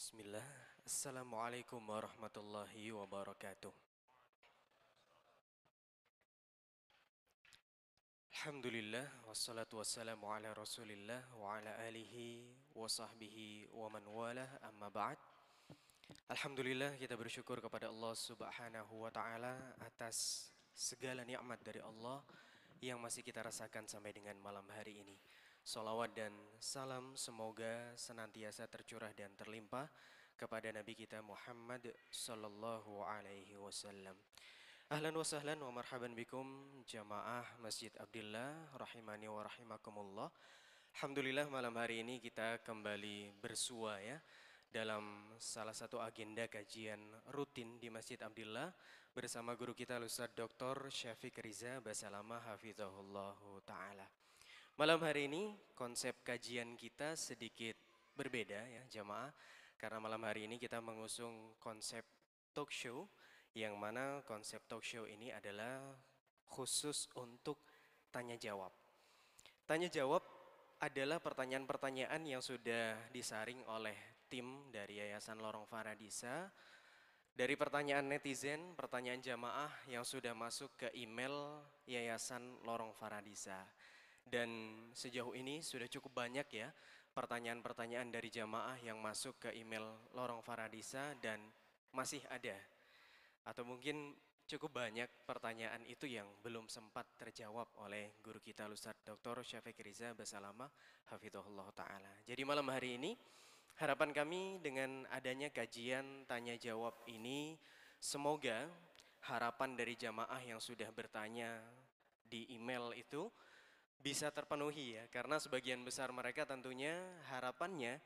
Bismillah. Assalamualaikum warahmatullahi wabarakatuh. Alhamdulillah wassalatu wassalamu ala Rasulillah wa ala alihi wa sahbihi wa man walah amma ba'd. Alhamdulillah kita bersyukur kepada Allah Subhanahu wa taala atas segala nikmat dari Allah yang masih kita rasakan sampai dengan malam hari ini. Salawat dan salam semoga senantiasa tercurah dan terlimpah kepada Nabi kita Muhammad sallallahu alaihi wasallam. Ahlan wa sahlan wa marhaban bikum jamaah Masjid Abdillah rahimani wa rahimakumullah. Alhamdulillah malam hari ini kita kembali bersua ya dalam salah satu agenda kajian rutin di Masjid Abdillah bersama guru kita Ustaz Dr. Syafiq Riza Basalama hafizahullah taala. Malam hari ini konsep kajian kita sedikit berbeda ya jamaah karena malam hari ini kita mengusung konsep talk show yang mana konsep talk show ini adalah khusus untuk tanya jawab. Tanya jawab adalah pertanyaan-pertanyaan yang sudah disaring oleh tim dari Yayasan Lorong Faradisa, dari pertanyaan netizen, pertanyaan jamaah yang sudah masuk ke email Yayasan Lorong Faradisa. Dan sejauh ini sudah cukup banyak ya pertanyaan-pertanyaan dari jamaah yang masuk ke email Lorong Faradisa dan masih ada atau mungkin cukup banyak pertanyaan itu yang belum sempat terjawab oleh guru kita Ustaz Dr. Syafiq Riza Basalama hafizahullah taala. Jadi malam hari ini harapan kami dengan adanya kajian tanya jawab ini semoga harapan dari jamaah yang sudah bertanya di email itu bisa terpenuhi ya karena sebagian besar mereka tentunya harapannya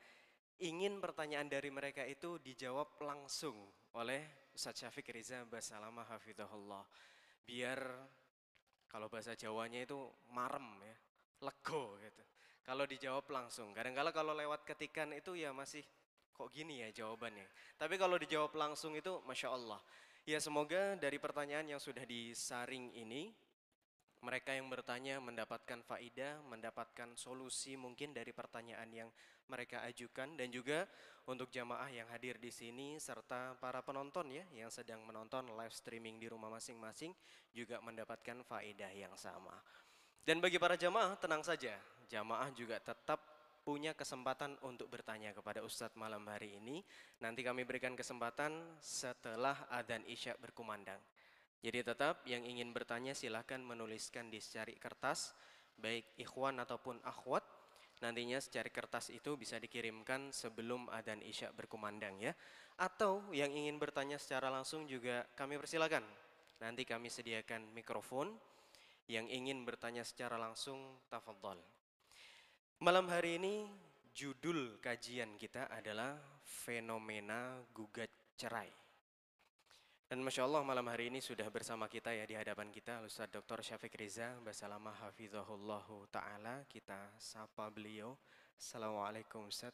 ingin pertanyaan dari mereka itu dijawab langsung oleh Ustaz Syafiq Riza Basalama hafizahullah. Biar kalau bahasa Jawanya itu marem ya, lego gitu. Kalau dijawab langsung. Kadang-kala kalau lewat ketikan itu ya masih kok gini ya jawabannya. Tapi kalau dijawab langsung itu Masya Allah. Ya semoga dari pertanyaan yang sudah disaring ini mereka yang bertanya mendapatkan faidah, mendapatkan solusi mungkin dari pertanyaan yang mereka ajukan dan juga untuk jamaah yang hadir di sini serta para penonton ya yang sedang menonton live streaming di rumah masing-masing juga mendapatkan faidah yang sama. Dan bagi para jamaah tenang saja, jamaah juga tetap punya kesempatan untuk bertanya kepada Ustadz malam hari ini. Nanti kami berikan kesempatan setelah adzan Isya berkumandang. Jadi tetap yang ingin bertanya silahkan menuliskan di secari kertas, baik ikhwan ataupun akhwat. Nantinya secari kertas itu bisa dikirimkan sebelum adzan Isya berkumandang ya. Atau yang ingin bertanya secara langsung juga kami persilakan. Nanti kami sediakan mikrofon. Yang ingin bertanya secara langsung, tafadhol. Malam hari ini judul kajian kita adalah fenomena gugat cerai. Dan Masya Allah malam hari ini sudah bersama kita ya di hadapan kita Ustaz Dr. Syafiq Riza Basalama hafizahullahu ta'ala. Kita sapa beliau. Assalamualaikum Ustaz.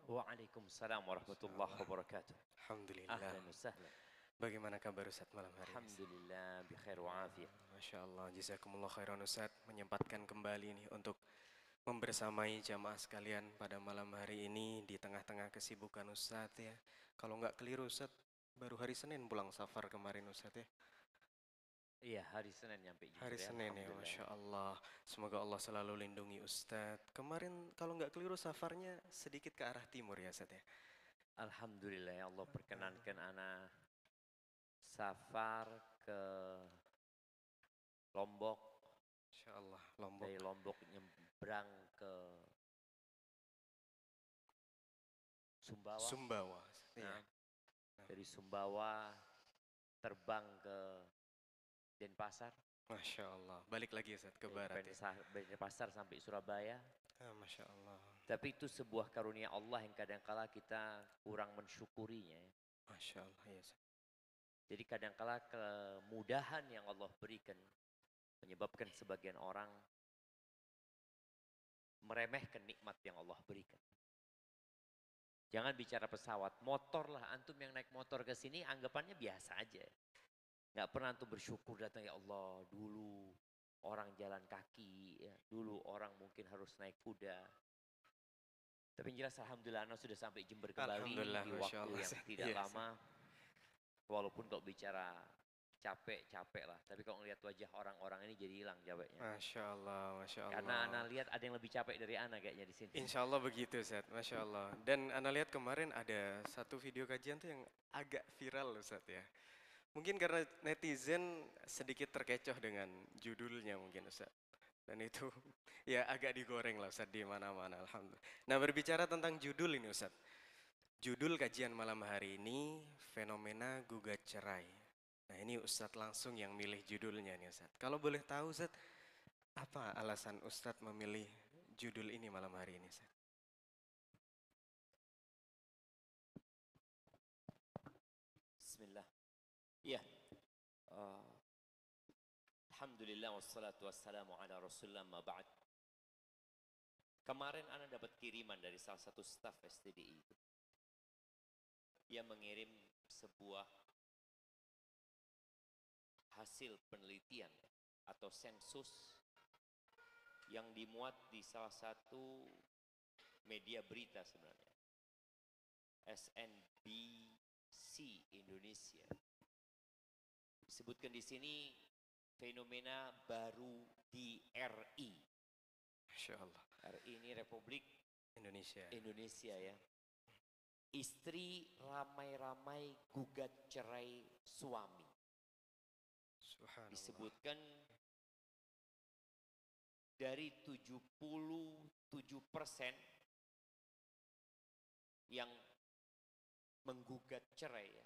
Waalaikumsalam Masya warahmatullahi Allah. wabarakatuh. Alhamdulillah. Ahlan wa sahlan. Bagaimana kabar Ustaz malam hari ini? Alhamdulillah bi khair wa afiyah. Masya Allah. Jazakumullah khairan Ustaz. Menyempatkan kembali nih untuk membersamai jamaah sekalian pada malam hari ini di tengah-tengah kesibukan Ustaz ya. Kalau nggak keliru Ustaz, baru hari Senin pulang safar kemarin Ustaz ya. Iya, hari Senin nyampe Hari jujur ya, Senin ya, alhamdulillah. Masya Allah. Semoga Allah selalu lindungi Ustadz. Kemarin kalau nggak keliru safarnya sedikit ke arah timur ya, Ustadz ya. Alhamdulillah ya Allah perkenankan ana safar ke Lombok, Masya Allah, Lombok. dari Lombok nyebrang ke Sumbawa. Sumbawa. Iya. Nah, dari Sumbawa terbang ke Denpasar, Masya Allah. Balik lagi Ustadz ke dari barat ya. Denpasar sampai Surabaya. Masya Allah. Tapi itu sebuah karunia Allah yang kadangkala kita kurang mensyukurinya ya. Masya Allah ya Ustadz. Jadi kadangkala kemudahan yang Allah berikan menyebabkan sebagian orang meremehkan nikmat yang Allah berikan. Jangan bicara pesawat, motor lah. Antum yang naik motor ke sini anggapannya biasa aja. Nggak pernah antum bersyukur datang, ya Allah, dulu orang jalan kaki, ya, dulu orang mungkin harus naik kuda. Tapi yang jelas alhamdulillah Anda sudah sampai Jember kembali Alhamdulillah, di Masya waktu Allah. yang tidak Iya, lama. Walaupun kalau bicara capek lah. Tapi kalau ngelihat wajah orang-orang ini jadi hilang capeknya. Masya Allah, Masya Karena Allah. Ana lihat ada yang lebih capek dari Ana kayaknya di sini. Insya Allah begitu, Ustaz. Masya Allah. Dan Anda lihat kemarin ada satu video kajian tuh yang agak viral, Ustaz ya. Mungkin karena netizen sedikit terkecoh dengan judulnya mungkin, Ustaz. Dan itu ya agak digoreng lah, Ustaz, di mana-mana, Alhamdulillah. Nah, berbicara tentang judul ini, Ustaz. Judul kajian malam hari ini, fenomena gugat cerai. Nah, ini Ustadz langsung yang milih judulnya nih, Ustadz. Kalau boleh tahu, Ustadz, apa alasan Ustadz memilih judul ini malam hari ini, Ustadz? Bismillah. Ya. Uh, Alhamdulillah wassalatu wassalamu ala rasulullah ma ba'd. Kemarin Ana dapat kiriman dari salah satu staf STDI itu. Dia mengirim sebuah hasil penelitian atau sensus yang dimuat di salah satu media berita sebenarnya. SNBC Indonesia. Disebutkan di sini fenomena baru di RI. Masya Allah. RI ini Republik Indonesia. Indonesia ya. Istri ramai-ramai gugat cerai suami. Subhanallah. Disebutkan dari 77% yang menggugat cerai ya.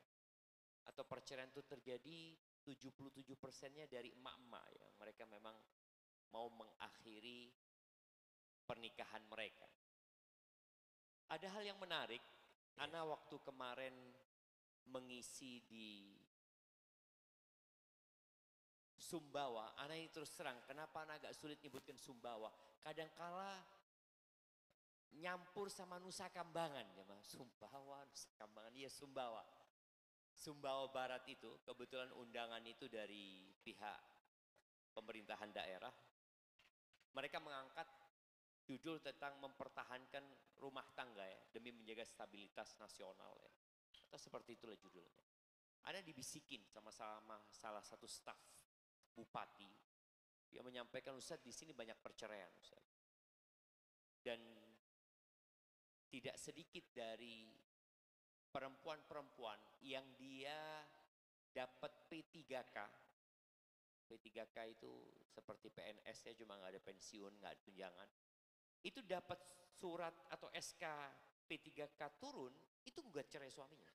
Atau perceraian itu terjadi 77%-nya dari emak-emak ya. Mereka memang mau mengakhiri pernikahan mereka. Ada hal yang menarik. Ana waktu kemarin mengisi di Sumbawa, Ana ini terus terang, kenapa Ana agak sulit nyebutkan Sumbawa? Kadangkala nyampur sama Nusa Kambangan ya Mas. Sumbawa, Nusa Kambangan, iya Sumbawa. Sumbawa Barat itu, kebetulan undangan itu dari pihak pemerintahan daerah. Mereka mengangkat judul tentang mempertahankan rumah tangga ya, demi menjaga stabilitas nasional ya. Atau seperti itulah judulnya. Ada dibisikin sama salah satu staf bupati. Dia menyampaikan, Ustaz di sini banyak perceraian Ustaz. Dan tidak sedikit dari perempuan-perempuan yang dia dapat P3K. P3K itu seperti PNS ya, cuma nggak ada pensiun, nggak ada tunjangan. Itu dapat surat atau SK P3K turun, itu gugat cerai suaminya.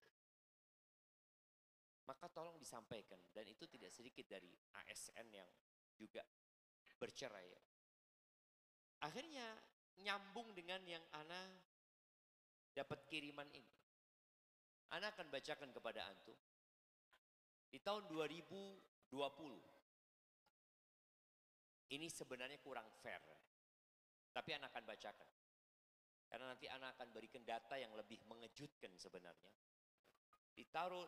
Maka tolong disampaikan, dan itu tidak sedikit dari ASN yang juga bercerai. Akhirnya nyambung dengan yang Ana dapat kiriman ini. Ana akan bacakan kepada antum. Di tahun 2020, ini sebenarnya kurang fair. Tapi Ana akan bacakan. Karena nanti Ana akan berikan data yang lebih mengejutkan sebenarnya. Di tahun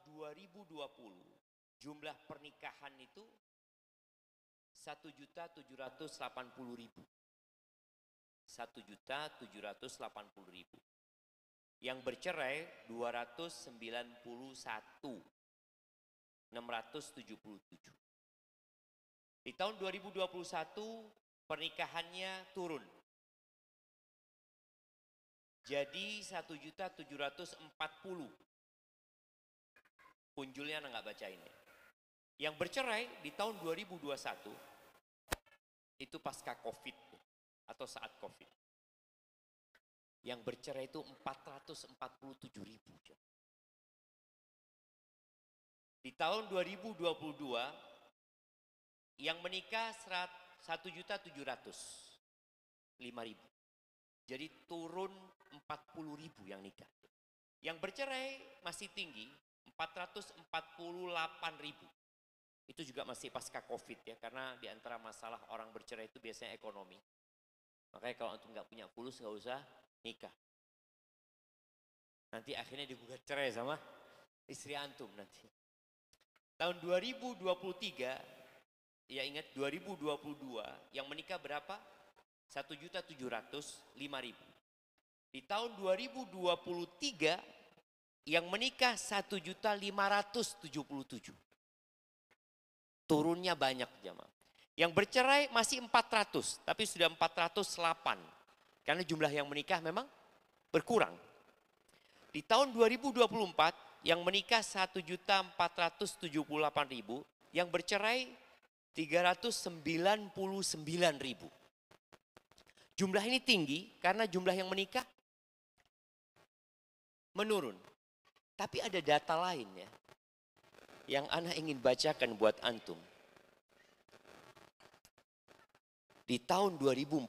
2020, jumlah pernikahan itu 1.780.000. 1.780.000. Yang bercerai 291.677. Di tahun 2021 pernikahannya turun. Jadi 1.740.000. Punjulnya Anda nggak baca ini. Yang bercerai di tahun 2021 itu pasca COVID atau saat COVID. Yang bercerai itu 447.000. Di tahun 2022 yang menikah 1.700.005. Jadi turun 40.000 yang nikah. Yang bercerai masih tinggi 448.000. Itu juga masih pasca COVID ya, karena di antara masalah orang bercerai itu biasanya ekonomi. Makanya kalau antum nggak punya fulus nggak usah nikah. Nanti akhirnya digugat cerai sama istri antum nanti. Tahun 2023, ya ingat 2022 yang menikah berapa? 1.705.000. Di tahun 2023 yang menikah 1.577.000. Turunnya banyak jamaah. Yang bercerai masih 400, tapi sudah 408. Karena jumlah yang menikah memang berkurang. Di tahun 2024 yang menikah 1.478.000, yang bercerai 399.000. Jumlah ini tinggi karena jumlah yang menikah menurun. Tapi ada data lain ya, yang ana ingin bacakan buat antum. Di tahun 2014,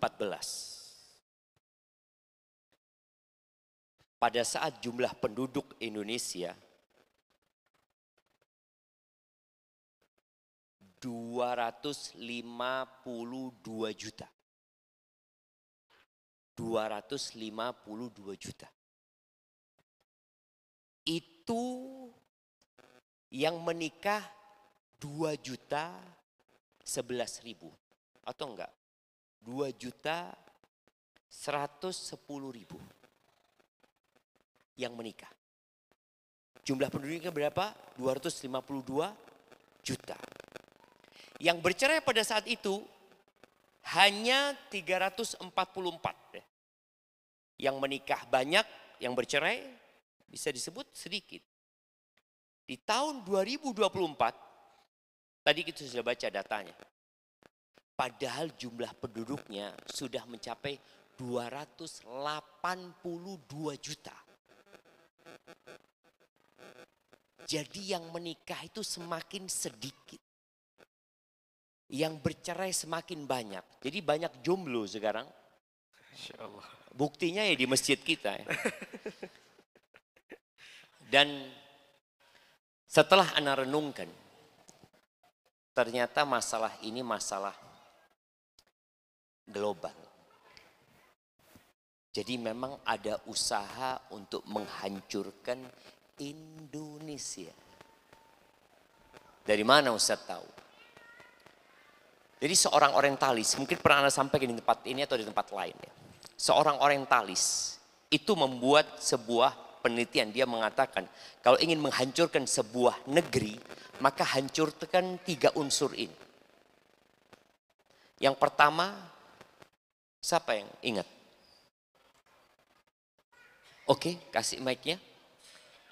pada saat jumlah penduduk Indonesia 252 juta. 252 juta. Itu yang menikah 2 juta 11.000 atau enggak? 2 juta 110.000 yang menikah. Jumlah penduduknya berapa? 252 juta. Yang bercerai pada saat itu hanya 344. Yang menikah banyak, yang bercerai bisa disebut sedikit. Di tahun 2024, tadi kita sudah baca datanya. Padahal jumlah penduduknya sudah mencapai 282 juta. Jadi yang menikah itu semakin sedikit. Yang bercerai semakin banyak. Jadi banyak jomblo sekarang. Insya Allah. Buktinya ya di masjid kita ya. Dan setelah ana renungkan, ternyata masalah ini masalah global. Jadi memang ada usaha untuk menghancurkan Indonesia. Dari mana Ustaz tahu? Jadi seorang orientalis, mungkin pernah Anda sampaikan di tempat ini atau di tempat lain ya. Seorang orientalis itu membuat sebuah penelitian. Dia mengatakan kalau ingin menghancurkan sebuah negeri, maka hancurkan 3 unsur ini. Yang pertama, siapa yang ingat? Oke, kasih mic-nya.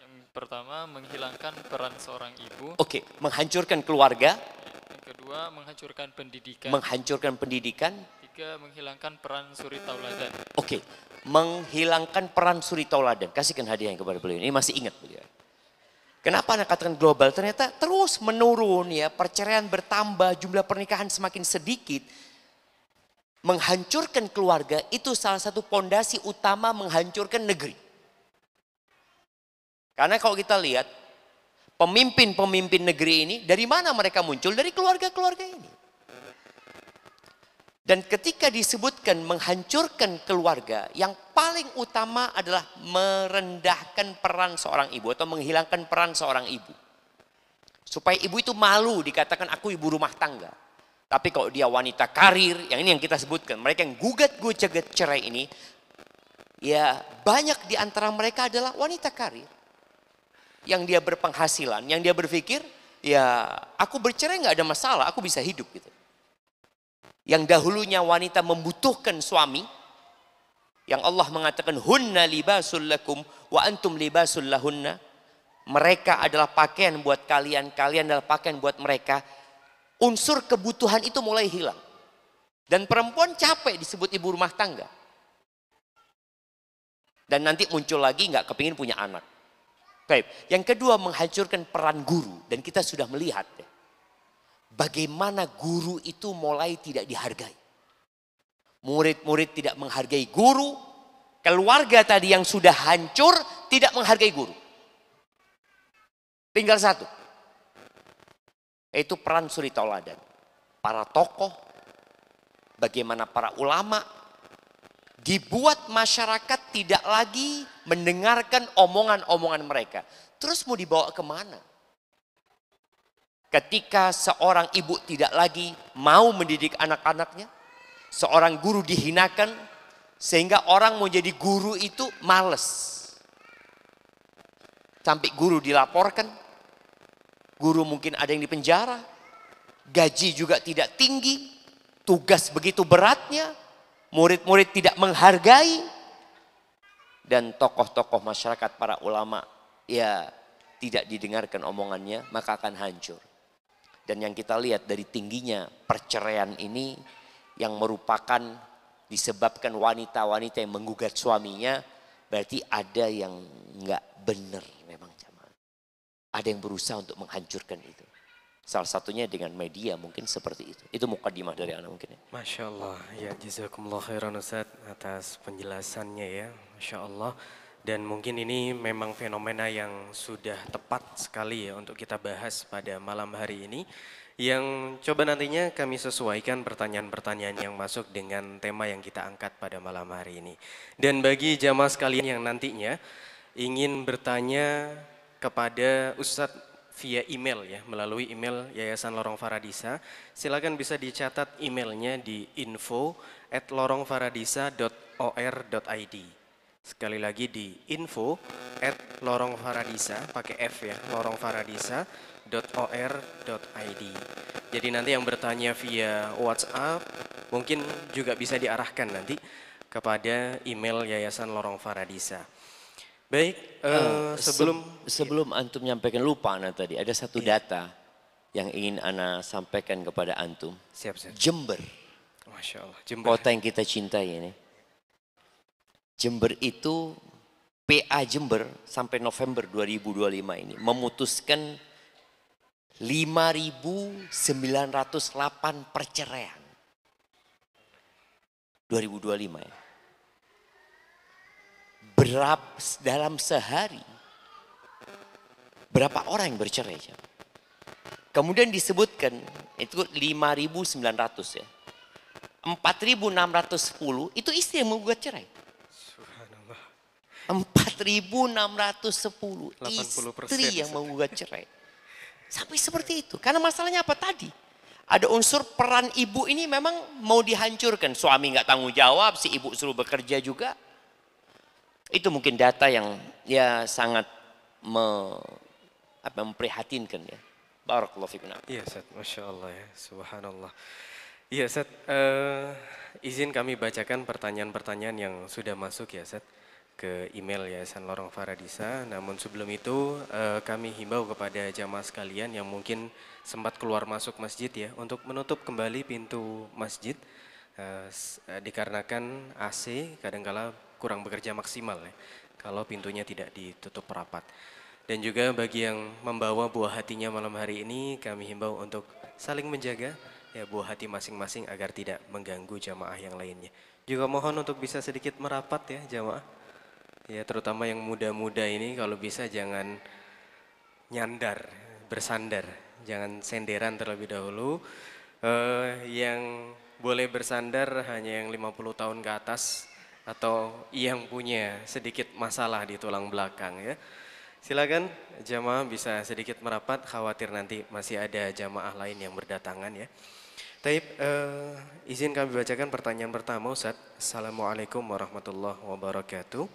Yang pertama menghilangkan peran seorang ibu. Oke, menghancurkan keluarga. Yang kedua menghancurkan pendidikan. Menhancurkan pendidikan. Tiga menghilangkan peran suri tauladan. Oke, menghilangkan peran suri tauladan. Kasihkan hadiah kepada beliau. Ini masih ingat beliau. Kenapa Anda katakan global? Ternyata terus menurun ya, perceraian bertambah, jumlah pernikahan semakin sedikit. Menghancurkan keluarga itu salah satu pondasi utama menghancurkan negeri. Karena kalau kita lihat pemimpin-pemimpin negeri ini dari mana mereka muncul? Dari keluarga-keluarga ini. Dan ketika disebutkan menghancurkan keluarga, yang paling utama adalah merendahkan peran seorang ibu atau menghilangkan peran seorang ibu. Supaya ibu itu malu dikatakan aku ibu rumah tangga. Tapi kalau dia wanita karir, yang ini yang kita sebutkan, mereka yang gugat cerai ini, ya banyak di antara mereka adalah wanita karir. Yang dia berpenghasilan, yang dia berpikir, ya aku bercerai nggak ada masalah, aku bisa hidup gitu. Yang dahulunya wanita membutuhkan suami, yang Allah mengatakan hunna libasul lakum wa antum libasul lahunna. Mereka adalah pakaian buat kalian, kalian adalah pakaian buat mereka. Unsur kebutuhan itu mulai hilang. Dan perempuan capek disebut ibu rumah tangga. Dan nanti muncul lagi nggak kepingin punya anak. Baik. Yang kedua menghancurkan peran guru. Dan kita sudah melihat ya, bagaimana guru itu mulai tidak dihargai. Murid-murid tidak menghargai guru. Keluarga tadi yang sudah hancur tidak menghargai guru. Tinggal satu. Yaitu peran suri tauladan. Para tokoh, bagaimana para ulama, dibuat masyarakat tidak lagi mendengarkan omongan-omongan mereka. Terus mau dibawa kemana? Ketika seorang ibu tidak lagi mau mendidik anak-anaknya, seorang guru dihinakan, sehingga orang mau jadi guru itu males. Sampai guru dilaporkan, guru mungkin ada yang dipenjara, gaji juga tidak tinggi, tugas begitu beratnya, murid-murid tidak menghargai, dan tokoh-tokoh masyarakat, para ulama, ya tidak didengarkan omongannya, maka akan hancur. Dan yang kita lihat dari tingginya perceraian ini, yang merupakan disebabkan wanita-wanita yang menggugat suaminya, berarti ada yang nggak benar memang jamaah. Ada yang berusaha untuk menghancurkan itu. Salah satunya dengan media mungkin seperti itu. Itu mukadimah dari anak mungkin ya. Masya Allah, ya jazakumullah khairan Ustaz atas penjelasannya ya, Masya Allah. Dan mungkin ini memang fenomena yang sudah tepat sekali ya untuk kita bahas pada malam hari ini. Yang coba nantinya kami sesuaikan pertanyaan-pertanyaan yang masuk dengan tema yang kita angkat pada malam hari ini. Dan bagi jamaah sekalian yang nantinya ingin bertanya kepada Ustadz via email ya, melalui email Yayasan Lorong Faradisa, silakan bisa dicatat emailnya di info@lorongfaradisa.or.id. Sekali lagi di info@lorongfaradisa, pakai F ya, lorongfaradisa.or.id. Jadi nanti yang bertanya via WhatsApp mungkin juga bisa diarahkan nanti kepada email Yayasan Lorong Faradisa. Baik, sebelum antum nyampaikan, lupa Ana tadi, ada satu data yang ingin Ana sampaikan kepada antum. Siap. Jember, Masya Allah, Jember. kota yang kita cintai ini. Jember itu, PA Jember sampai November 2025 ini memutuskan 5.908 perceraian. 2025 ya. Dalam sehari berapa orang yang bercerai? Kemudian disebutkan itu 5.900 ya. 4.610 itu istri yang menggugat cerai. Subhanallah. 4.610 istri yang menggugat cerai. Sampai seperti itu. Karena masalahnya apa tadi? Ada unsur peran ibu ini memang mau dihancurkan. Suami nggak tanggung jawab, si ibu suruh bekerja juga. Itu mungkin data yang ya sangat memprihatinkan ya. Barakallahu fikum. Iya Ustaz, Masya Allah ya, Subhanallah. Iya Ustaz, izin kami bacakan pertanyaan-pertanyaan yang sudah masuk ya Ustaz ke email Yayasan Lorong Faradisa. Namun sebelum itu kami himbau kepada jamaah sekalian yang mungkin sempat keluar masuk masjid ya, untuk menutup kembali pintu masjid. Dikarenakan AC kadangkala kurang bekerja maksimal ya, kalau pintunya tidak ditutup rapat. Dan juga bagi yang membawa buah hatinya malam hari ini, kami himbau untuk saling menjaga ya buah hati masing-masing agar tidak mengganggu jamaah yang lainnya. Juga mohon untuk bisa sedikit merapat ya jamaah. Ya terutama yang muda-muda ini kalau bisa jangan nyandar, bersandar, jangan senderan terlebih dahulu. Yang boleh bersandar hanya yang 50 tahun ke atas atau yang punya sedikit masalah di tulang belakang ya. Silakan jamaah bisa sedikit merapat, khawatir nanti masih ada jamaah lain yang berdatangan ya. Taib, izin kami bacakan pertanyaan pertama Ustaz. Assalamualaikum warahmatullahi wabarakatuh.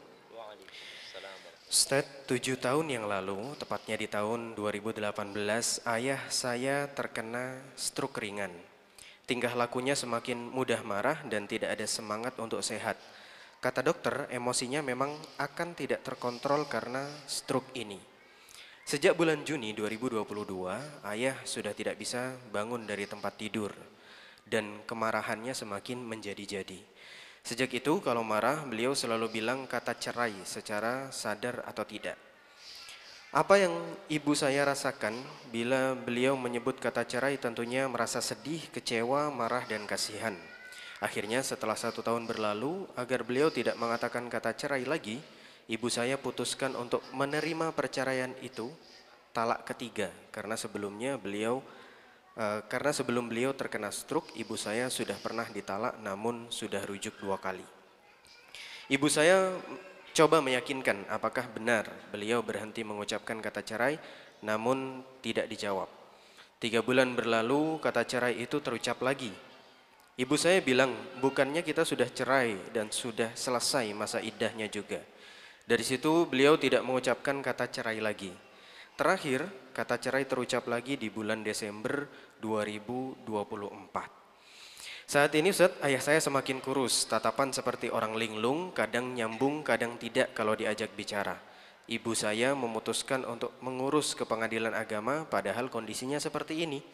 Ustaz, 7 tahun yang lalu, tepatnya di tahun 2018, ayah saya terkena stroke ringan. Tingkah lakunya semakin mudah marah dan tidak ada semangat untuk sehat. Kata dokter, emosinya memang akan tidak terkontrol karena stroke ini. Sejak bulan Juni 2022, ayah sudah tidak bisa bangun dari tempat tidur dan kemarahannya semakin menjadi-jadi. Sejak itu kalau marah beliau selalu bilang kata cerai secara sadar atau tidak. Apa yang ibu saya rasakan bila beliau menyebut kata cerai, tentunya merasa sedih, kecewa, marah dan kasihan. Akhirnya setelah 1 tahun berlalu, agar beliau tidak mengatakan kata cerai lagi, ibu saya putuskan untuk menerima perceraian itu talak ketiga. Karena sebelum beliau terkena stroke, ibu saya sudah pernah ditalak namun sudah rujuk 2 kali. Ibu saya coba meyakinkan apakah benar beliau berhenti mengucapkan kata cerai, namun tidak dijawab. 3 bulan berlalu, kata cerai itu terucap lagi. Ibu saya bilang, bukannya kita sudah cerai dan sudah selesai masa iddahnya juga. Dari situ beliau tidak mengucapkan kata cerai lagi. Terakhir, kata cerai terucap lagi di bulan Desember 2024. Saat ini Ustaz, ayah saya semakin kurus, tatapan seperti orang linglung, kadang nyambung, kadang tidak kalau diajak bicara. Ibu saya memutuskan untuk mengurus ke pengadilan agama, padahal kondisinya seperti ini.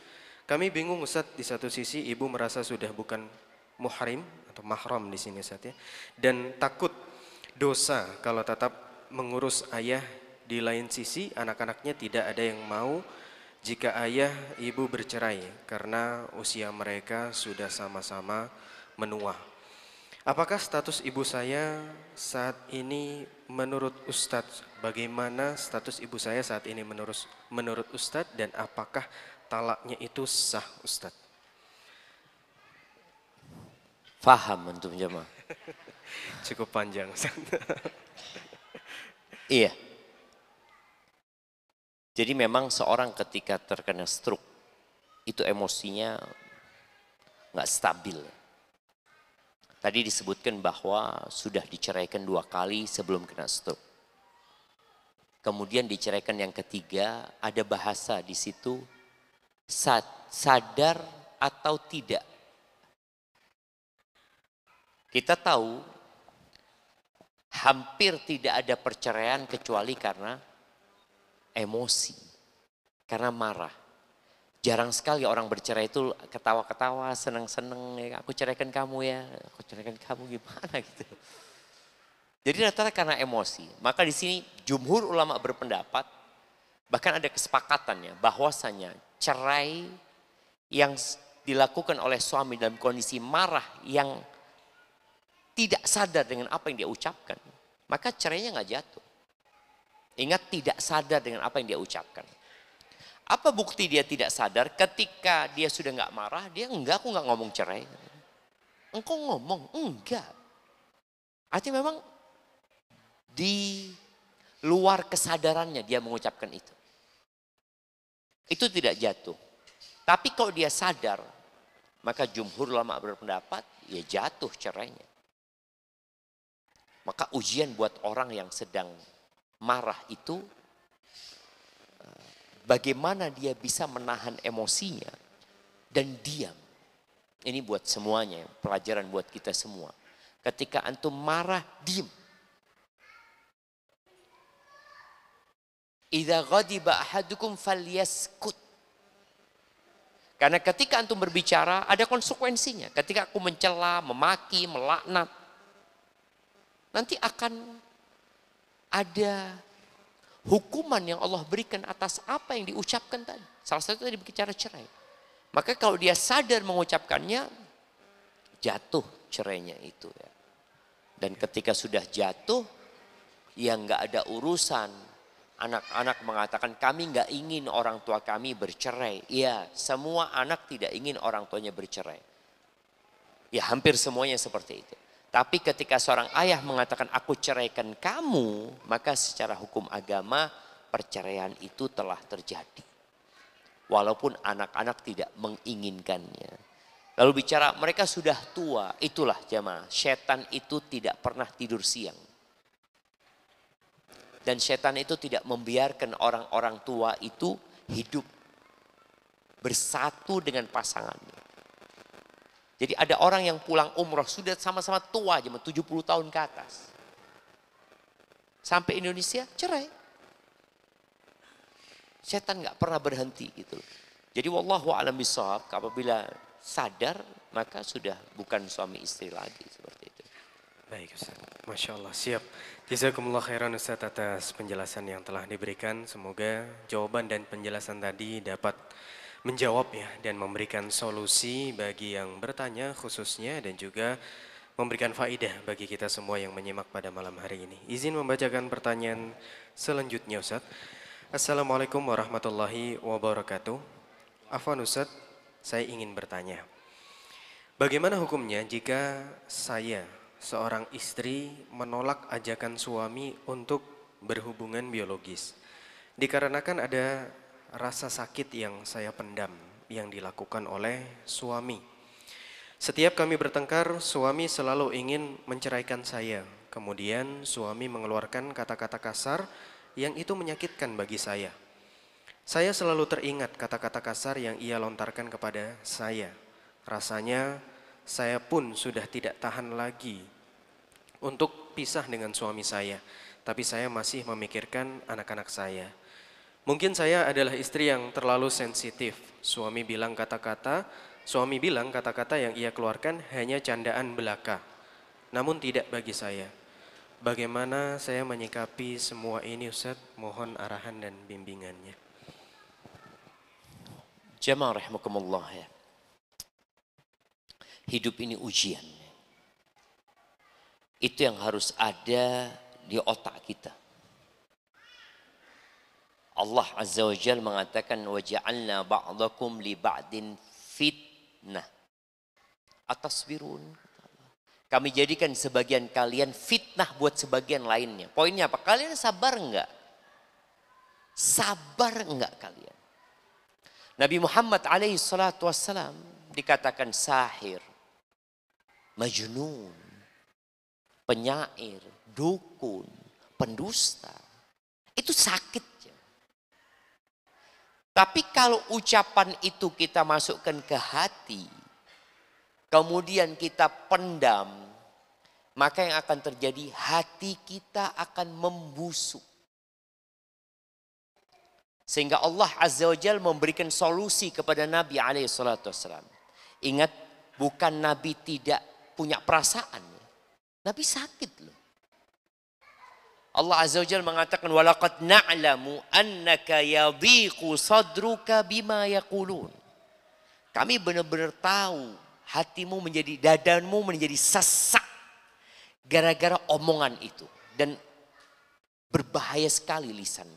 Kami bingung Ustaz, di satu sisi ibu merasa sudah bukan muhrim atau mahram di sini Ustaz ya, dan takut dosa kalau tetap mengurus ayah. Di lain sisi anak-anaknya tidak ada yang mau jika ayah ibu bercerai karena usia mereka sudah sama-sama menua. Apakah status ibu saya saat ini menurut Ustadz? Bagaimana status ibu saya saat ini menurut Ustadz, dan apakah talaknya itu sah Ustadz? Faham antum jemaah? Cukup panjang Ustadz. Iya. Jadi memang seorang ketika terkena stroke, itu emosinya nggak stabil. Tadi disebutkan bahwa sudah diceraikan 2 kali sebelum kena stroke. Kemudian diceraikan yang ketiga, ada bahasa di situ, sadar atau tidak. Kita tahu hampir tidak ada perceraian kecuali karena emosi, karena marah. Jarang sekali orang bercerai itu ketawa-ketawa, seneng-seneng, ya, aku ceraikan kamu ya, aku ceraikan kamu gimana gitu. Jadi rata-rata karena emosi. Maka di sini jumhur ulama berpendapat, bahkan ada kesepakatannya bahwasanya cerai yang dilakukan oleh suami dalam kondisi marah yang tidak sadar dengan apa yang dia ucapkan, maka cerainya nggak jatuh. Ingat, tidak sadar dengan apa yang dia ucapkan. Apa bukti dia tidak sadar? Ketika dia sudah nggak marah, dia enggak, aku nggak ngomong cerai. Engkau ngomong, enggak. Artinya memang di luar kesadarannya dia mengucapkan itu. Itu tidak jatuh. Tapi kalau dia sadar, maka jumhur ulama berpendapat, ya jatuh cerainya. Maka ujian buat orang yang sedang marah itu, bagaimana dia bisa menahan emosinya dan diam. Ini buat semuanya, pelajaran buat kita semua. Ketika antum marah, diam. Idza ghadiba ahadukum falyaskut. Karena ketika antum berbicara ada konsekuensinya. Ketika aku mencela, memaki, melaknat, nanti akan ada hukuman yang Allah berikan atas apa yang diucapkan tadi. Salah satu tadi bicara cerai. Maka kalau dia sadar mengucapkannya, jatuh cerainya itu ya. Dan ketika sudah jatuh, ya nggak ada urusan. Anak-anak mengatakan kami nggak ingin orang tua kami bercerai. Iya, semua anak tidak ingin orang tuanya bercerai. Ya hampir semuanya seperti itu. Tapi ketika seorang ayah mengatakan aku ceraikan kamu, maka secara hukum agama perceraian itu telah terjadi. Walaupun anak-anak tidak menginginkannya. Lalu bicara mereka sudah tua, itulah jamaah. Setan itu tidak pernah tidur siang. Dan setan itu tidak membiarkan orang-orang tua itu hidup bersatu dengan pasangannya. Jadi ada orang yang pulang umroh sudah sama-sama tua aja, 70 tahun ke atas. Sampai Indonesia cerai. Setan nggak pernah berhenti gitu. Jadi wallahu a'lam bishawab, apabila sadar maka sudah bukan suami istri lagi seperti itu. Baik Ustaz, Masya Allah, siap. Jazakumullah khairan Ustaz atas penjelasan yang telah diberikan. Semoga jawaban dan penjelasan tadi dapat menjawab ya dan memberikan solusi bagi yang bertanya khususnya, dan juga memberikan faidah bagi kita semua yang menyimak pada malam hari ini. Izin membacakan pertanyaan selanjutnya Ustaz. Assalamualaikum warahmatullahi wabarakatuh. Afwan Ustaz, saya ingin bertanya. Bagaimana hukumnya jika saya seorang istri menolak ajakan suami untuk berhubungan biologis. Dikarenakan ada rasa sakit yang saya pendam yang dilakukan oleh suami. Setiap kami bertengkar, suami selalu ingin menceraikan saya. Kemudian suami mengeluarkan kata-kata kasar yang itu menyakitkan bagi saya. Saya selalu teringat kata-kata kasar yang ia lontarkan kepada saya. Rasanya saya pun sudah tidak tahan lagi untuk pisah dengan suami saya. Tapi saya masih memikirkan anak-anak saya. Mungkin saya adalah istri yang terlalu sensitif. Suami bilang kata-kata yang ia keluarkan hanya candaan belaka. Namun tidak bagi saya. Bagaimana saya menyikapi semua ini, Ustaz? Mohon arahan dan bimbingannya. Jamaah rahimakumullah ya. Hidup ini ujian. Itu yang harus ada di otak kita. Allah Azza wa Jalla mengatakan waja'alna ba'dakum li ba'din fitnah. Atasbirun. Kami jadikan sebagian kalian fitnah buat sebagian lainnya. Poinnya apa? Kalian sabar enggak? Sabar enggak kalian? Nabi Muhammad alaihi salatu wassalam dikatakan sahir, majnun, penyair, dukun, pendusta. Itu sakit. Tapi kalau ucapan itu kita masukkan ke hati, kemudian kita pendam, maka yang akan terjadi hati kita akan membusuk. Sehingga Allah Azza wa Jalla memberikan solusi kepada Nabi SAW. Ingat, bukan Nabi tidak punya perasaan. Nabi sakit loh. Allah Azza wa Jalla mengatakan walaqad na'lamu annaka yadhiqu sadruka bima yaqulun. Kami benar-benar tahu hatimu menjadi, dadamu menjadi sesak gara-gara omongan itu. Dan berbahaya sekali lisan.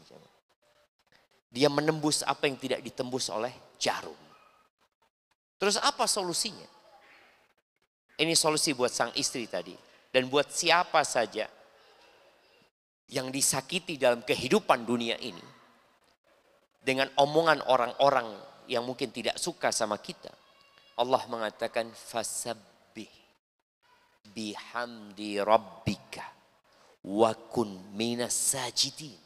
Dia menembus apa yang tidak ditembus oleh jarum. Terus apa solusinya? Ini solusi buat sang istri tadi. Dan buat siapa saja yang disakiti dalam kehidupan dunia ini. Dengan omongan orang-orang yang mungkin tidak suka sama kita. Allah mengatakan fasabbih bihamdi rabbika wa kun minas sajidin.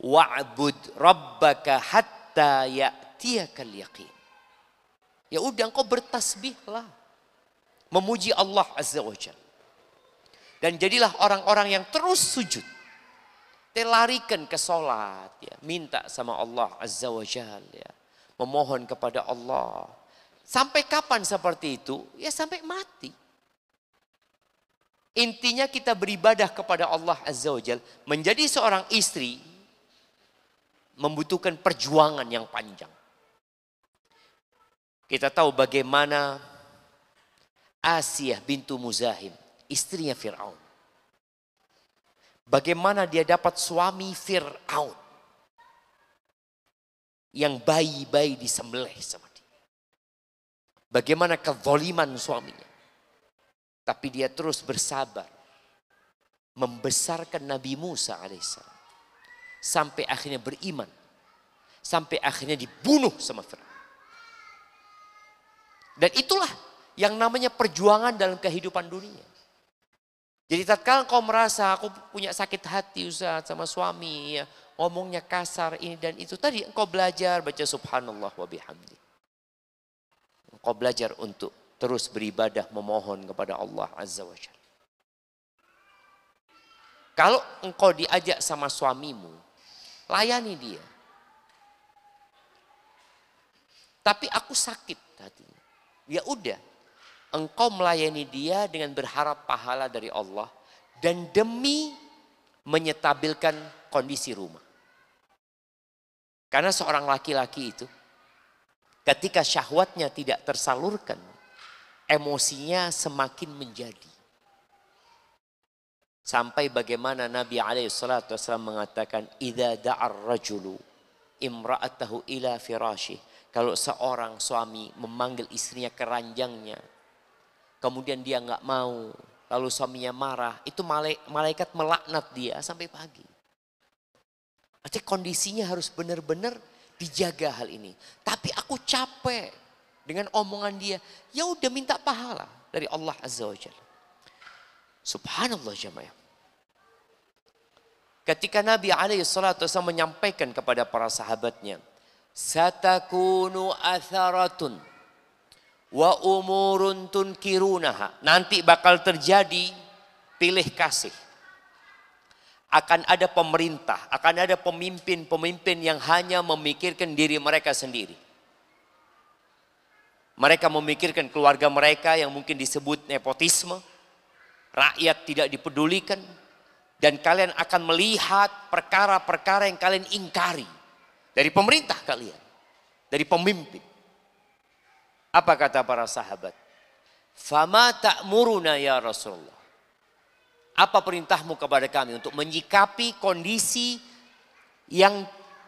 Wa'bud rabbaka hatta ya'tiyakal yaqin. Ya udah engkau bertasbihlah. Memuji Allah Azza wa Jalla. Dan jadilah orang-orang yang terus sujud. Larikan ke sholat. Ya. Minta sama Allah Azza wa Jalla. Ya. Memohon kepada Allah. Sampai kapan seperti itu? Ya sampai mati. Intinya kita beribadah kepada Allah Azza wa Jalla. Menjadi seorang istri membutuhkan perjuangan yang panjang. Kita tahu bagaimana Asiyah bintu Muzahim, istrinya Fir'aun. Bagaimana dia dapat suami Fir'aun. Yang bayi-bayi disembelih sama dia. Bagaimana kezaliman suaminya. Tapi dia terus bersabar. Membesarkan Nabi Musa alaihissalam. Sampai akhirnya beriman. Sampai akhirnya dibunuh sama Fir'aun. Dan itulah yang namanya perjuangan dalam kehidupan dunia. Jadi tatkala kau merasa aku punya sakit hati Ustaz sama suami, ya, ngomongnya kasar ini dan itu. Tadi engkau belajar baca subhanallah wa bihamdi. Engkau belajar untuk terus beribadah memohon kepada Allah Azza wa Jalla. Kalau engkau diajak sama suamimu, layani dia. Tapi aku sakit hatinya. Ya udah, engkau melayani dia dengan berharap pahala dari Allah dan demi menyetabilkan kondisi rumah. Karena seorang laki-laki itu ketika syahwatnya tidak tersalurkan, emosinya semakin menjadi. Sampai bagaimana Nabi SAW mengatakan, "Idza da'ar rajulu imra'atahu ila firasyih." Kalau seorang suami memanggil istrinya ke ranjangnya, kemudian dia nggak mau, lalu suaminya marah, itu malaikat melaknat dia sampai pagi. Artinya kondisinya harus benar-benar dijaga hal ini. Tapi aku capek dengan omongan dia. Ya udah minta pahala dari Allah Azza wa Jalla. Subhanallah jamaah. Ketika Nabi SAW menyampaikan kepada para sahabatnya. Satakunu atharatun wa umurun tunkirunaha. Nanti bakal terjadi pilih kasih. Akan ada pemerintah, akan ada pemimpin-pemimpin yang hanya memikirkan diri mereka sendiri. Mereka memikirkan keluarga mereka yang mungkin disebut nepotisme. Rakyat tidak dipedulikan. Dan kalian akan melihat perkara-perkara yang kalian ingkari. Dari pemerintah kalian. Dari pemimpin. Apa kata para sahabat? Fama ta'muruna ya Rasulullah. Apa perintahmu kepada kami untuk menyikapi kondisi yang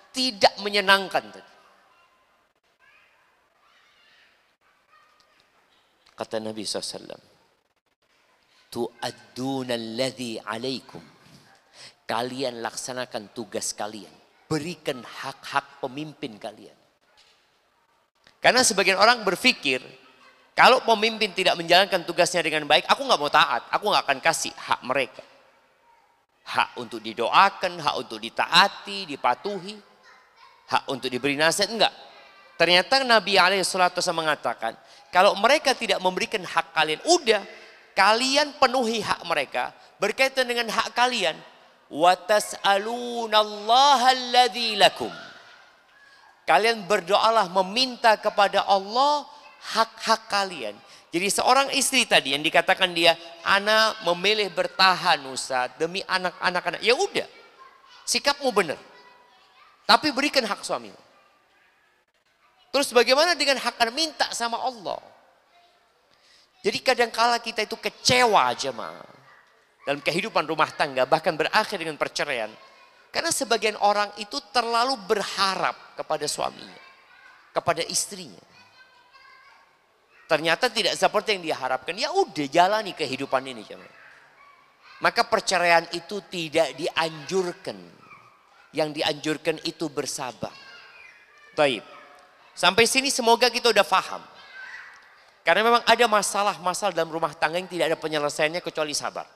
tidak menyenangkan tadi? Kata Nabi SAW. Tu'adduna alladhi alaikum. Kalian laksanakan tugas kalian. Berikan hak-hak pemimpin kalian. Karena sebagian orang berpikir, kalau pemimpin tidak menjalankan tugasnya dengan baik, aku nggak mau taat, aku nggak akan kasih hak mereka. Hak untuk didoakan, hak untuk ditaati, dipatuhi, hak untuk diberi nasihat, enggak. Ternyata Nabi SAW mengatakan, kalau mereka tidak memberikan hak kalian, udah, kalian penuhi hak mereka, berkaitan dengan hak kalian. وَتَسْأَلُونَ الَّذِي لَكُمْ. Kalian berdoalah meminta kepada Allah hak-hak kalian. Jadi seorang istri tadi yang dikatakan dia, ana memilih bertahan Ustaz demi anak-anak. Ya udah, sikapmu benar. Tapi berikan hak suamimu. Terus bagaimana dengan hak anak? Minta sama Allah. Jadi kadangkala kita itu kecewa jemaah dalam kehidupan rumah tangga, bahkan berakhir dengan perceraian. Karena sebagian orang itu terlalu berharap kepada suaminya, kepada istrinya. Ternyata tidak seperti yang dia harapkan. Ya udah, jalani kehidupan ini jemaah. Maka perceraian itu tidak dianjurkan. Yang dianjurkan itu bersabar. Baik. Sampai sini semoga kita udah paham. Karena memang ada masalah-masalah dalam rumah tangga yang tidak ada penyelesaiannya kecuali sabar.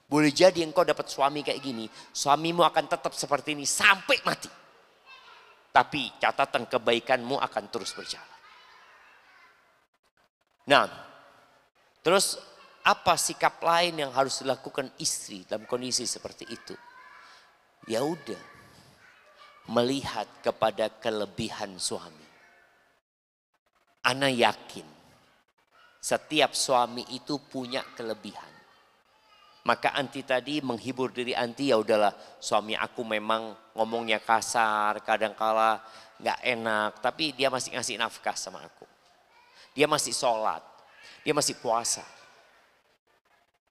Boleh jadi engkau dapat suami kayak gini, suamimu akan tetap seperti ini sampai mati. Tapi catatan kebaikanmu akan terus berjalan. Nah, terus apa sikap lain yang harus dilakukan istri dalam kondisi seperti itu? Ya udah, melihat kepada kelebihan suami. Ana yakin setiap suami itu punya kelebihan. Maka anti tadi menghibur diri anti, ya udahlah suami aku memang ngomongnya kasar, kadangkala nggak enak, tapi dia masih ngasih nafkah sama aku. Dia masih sholat, dia masih puasa.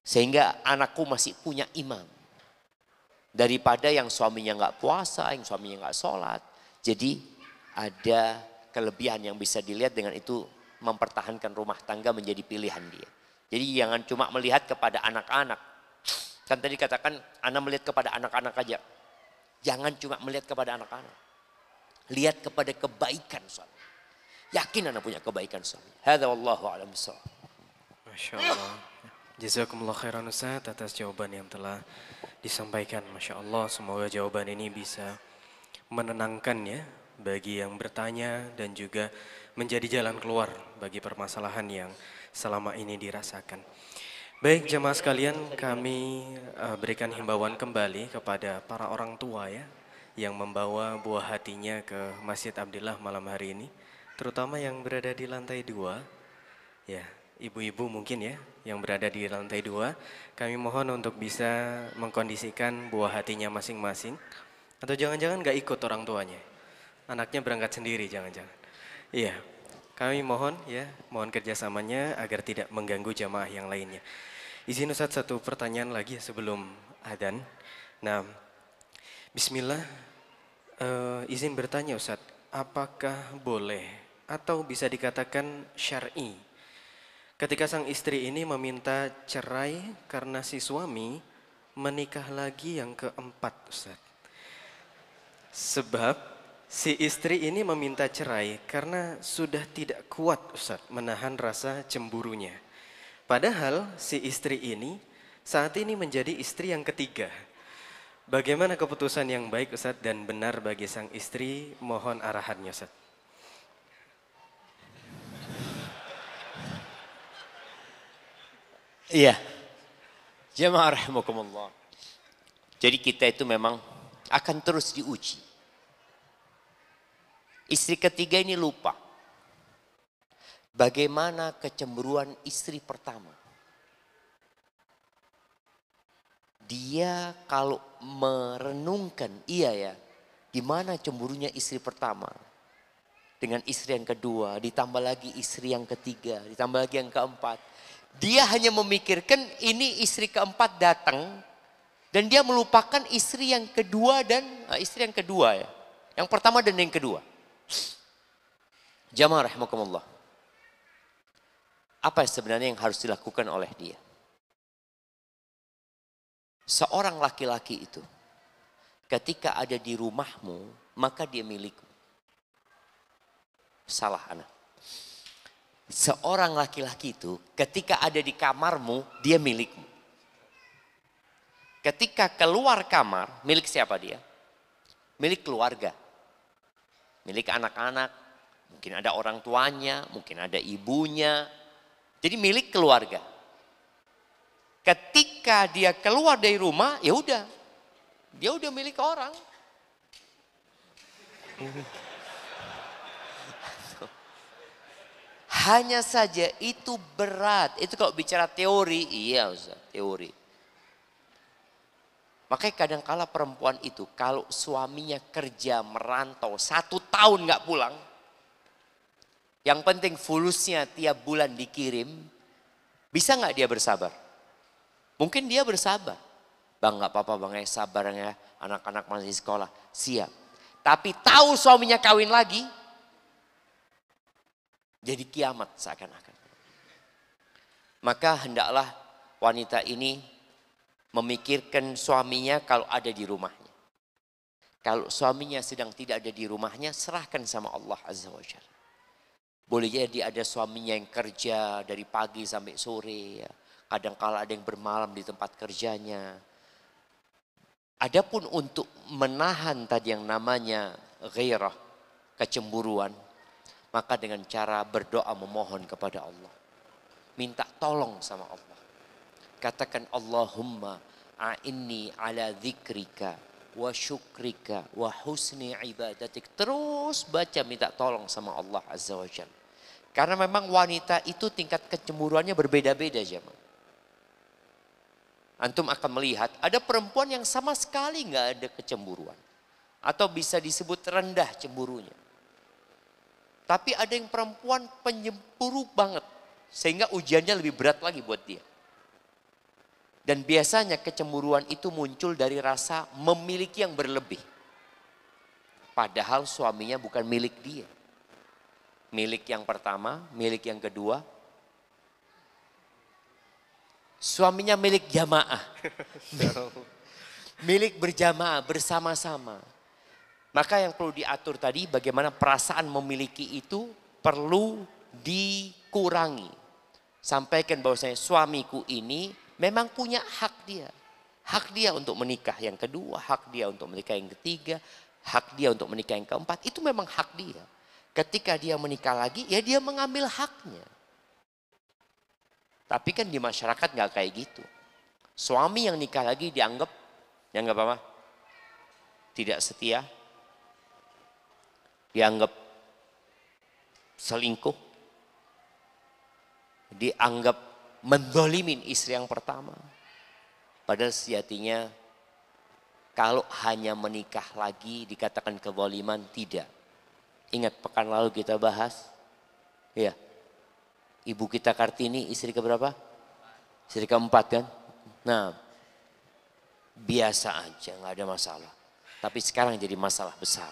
Sehingga anakku masih punya imam. Daripada yang suaminya nggak puasa, yang suaminya nggak sholat. Jadi ada kelebihan yang bisa dilihat, dengan itu mempertahankan rumah tangga menjadi pilihan dia. Jadi jangan cuma melihat kepada anak-anak. Kan tadi katakan, Anda melihat kepada anak-anak aja. Jangan cuma melihat kepada anak-anak. Lihat kepada kebaikan suami. Yakin Anda punya kebaikan suami. Hadza wallahu a'lam bishawab. Masya Allah. Jazakumullah khairan Ustaz atas jawaban yang telah disampaikan. Masya Allah, semoga jawaban ini bisa menenangkan ya bagi yang bertanya dan juga menjadi jalan keluar bagi permasalahan yang selama ini dirasakan. Baik jemaah sekalian, kami berikan himbauan kembali kepada para orang tua ya yang membawa buah hatinya ke Masjid Abdillah malam hari ini, terutama yang berada di lantai 2 ya, ibu-ibu mungkin ya yang berada di lantai 2, kami mohon untuk bisa mengkondisikan buah hatinya masing-masing, atau jangan-jangan gak ikut orang tuanya, anaknya berangkat sendiri jangan-jangan. Iya, kami mohon ya, mohon kerjasamanya agar tidak mengganggu jamaah yang lainnya. Izin Ustaz satu pertanyaan lagi sebelum adzan. Nah, bismillah, izin bertanya Ustaz, apakah boleh atau bisa dikatakan syar'i Ketika sang istri ini meminta cerai karena si suami menikah lagi yang keempat, Ustaz. Sebab si istri ini meminta cerai karena sudah tidak kuat, Ustaz, menahan rasa cemburunya. Padahal si istri ini saat ini menjadi istri yang ketiga. Bagaimana keputusan yang baik, Ustaz, dan benar bagi sang istri? Mohon arahannya, Ustaz. Iya. Jamaah rahimakumullah. Jadi kita itu memang akan terus diuji. Istri ketiga ini lupa bagaimana kecemburuan istri pertama. Dia kalau merenungkan, iya ya, gimana cemburunya istri pertama dengan istri yang kedua, ditambah lagi istri yang ketiga, ditambah lagi yang keempat. Dia hanya memikirkan ini istri keempat datang dan dia melupakan istri yang kedua dan istri yang kedua ya. Yang pertama dan yang kedua. Jamaah rahimakumullah. Apa sebenarnya yang harus dilakukan oleh dia? Seorang laki-laki itu ketika ada di rumahmu maka dia milikmu. Salah anak. Seorang laki-laki itu ketika ada di kamarmu, dia milikmu. Ketika keluar kamar, milik siapa dia? Milik keluarga. Milik anak-anak, mungkin ada orang tuanya, mungkin ada ibunya. Jadi milik keluarga. Ketika dia keluar dari rumah, ya udah. Dia udah milik orang. Hanya saja itu berat. Itu kalau bicara teori, iya Ustaz, teori. Makanya kadang-kala perempuan itu kalau suaminya kerja merantau 1 tahun gak pulang. Yang penting fulusnya tiap bulan dikirim. Bisa gak dia bersabar? Mungkin dia bersabar. Bang gak apa-apa bang ya sabar ya. Anak-anak masih sekolah. Siap. Tapi tahu suaminya kawin lagi. Jadi kiamat seakan-akan. Maka hendaklah wanita ini memikirkan suaminya kalau ada di rumahnya. Kalau suaminya sedang tidak ada di rumahnya, serahkan sama Allah Azza wa Jalla. Boleh jadi ada suaminya yang kerja dari pagi sampai sore. Ya. Kadang-kala ada yang bermalam di tempat kerjanya. Adapun untuk menahan tadi yang namanya ghairah, kecemburuan. Maka dengan cara berdoa memohon kepada Allah. Minta tolong sama Allah. Katakan Allahumma a'inni ala dzikrika wa syukrika wa husni ibadatik. Terus baca minta tolong sama Allah Azza wa Jalla. Karena memang wanita itu tingkat kecemburuannya berbeda-beda jemaah. Antum akan melihat ada perempuan yang sama sekali nggak ada kecemburuan. Atau bisa disebut rendah cemburunya. Tapi ada yang perempuan penyemburu banget. Sehingga ujiannya lebih berat lagi buat dia. Dan biasanya kecemburuan itu muncul dari rasa memiliki yang berlebih. Padahal suaminya bukan milik dia. Milik yang pertama, milik yang kedua. Suaminya milik jamaah. Milik berjamaah, bersama-sama. Maka yang perlu diatur tadi bagaimana perasaan memiliki itu perlu dikurangi. Sampaikan bahwasanya suamiku ini memang punya hak dia. Hak dia untuk menikah yang kedua, hak dia untuk menikah yang ketiga, hak dia untuk menikah yang keempat. Itu memang hak dia. Ketika dia menikah lagi ya dia mengambil haknya. Tapi kan di masyarakat gak kayak gitu. Suami yang nikah lagi dianggap apa? Tidak setia. Dianggap selingkuh, dianggap mendolimin istri yang pertama. Padahal sejatinya kalau hanya menikah lagi dikatakan kezaliman, tidak. Ingat pekan lalu kita bahas, ya, ibu kita Kartini istri keberapa? Istri keempat kan? Nah, biasa aja, nggak ada masalah. Tapi sekarang jadi masalah besar.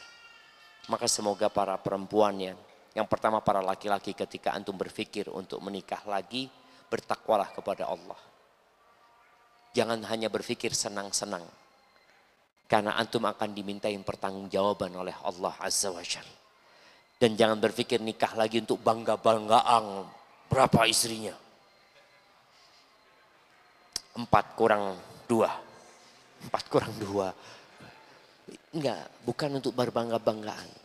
Maka semoga para perempuan yang Yang pertama, para laki-laki, ketika antum berpikir untuk menikah lagi, bertakwalah kepada Allah. Jangan hanya berpikir senang-senang, karena antum akan dimintain pertanggungjawaban oleh Allah Azza wa Jalla. Dan jangan berpikir nikah lagi untuk bangga-banggaan berapa istrinya. 4 kurang 2. 4 kurang 2. Enggak, bukan untuk berbangga-banggaan.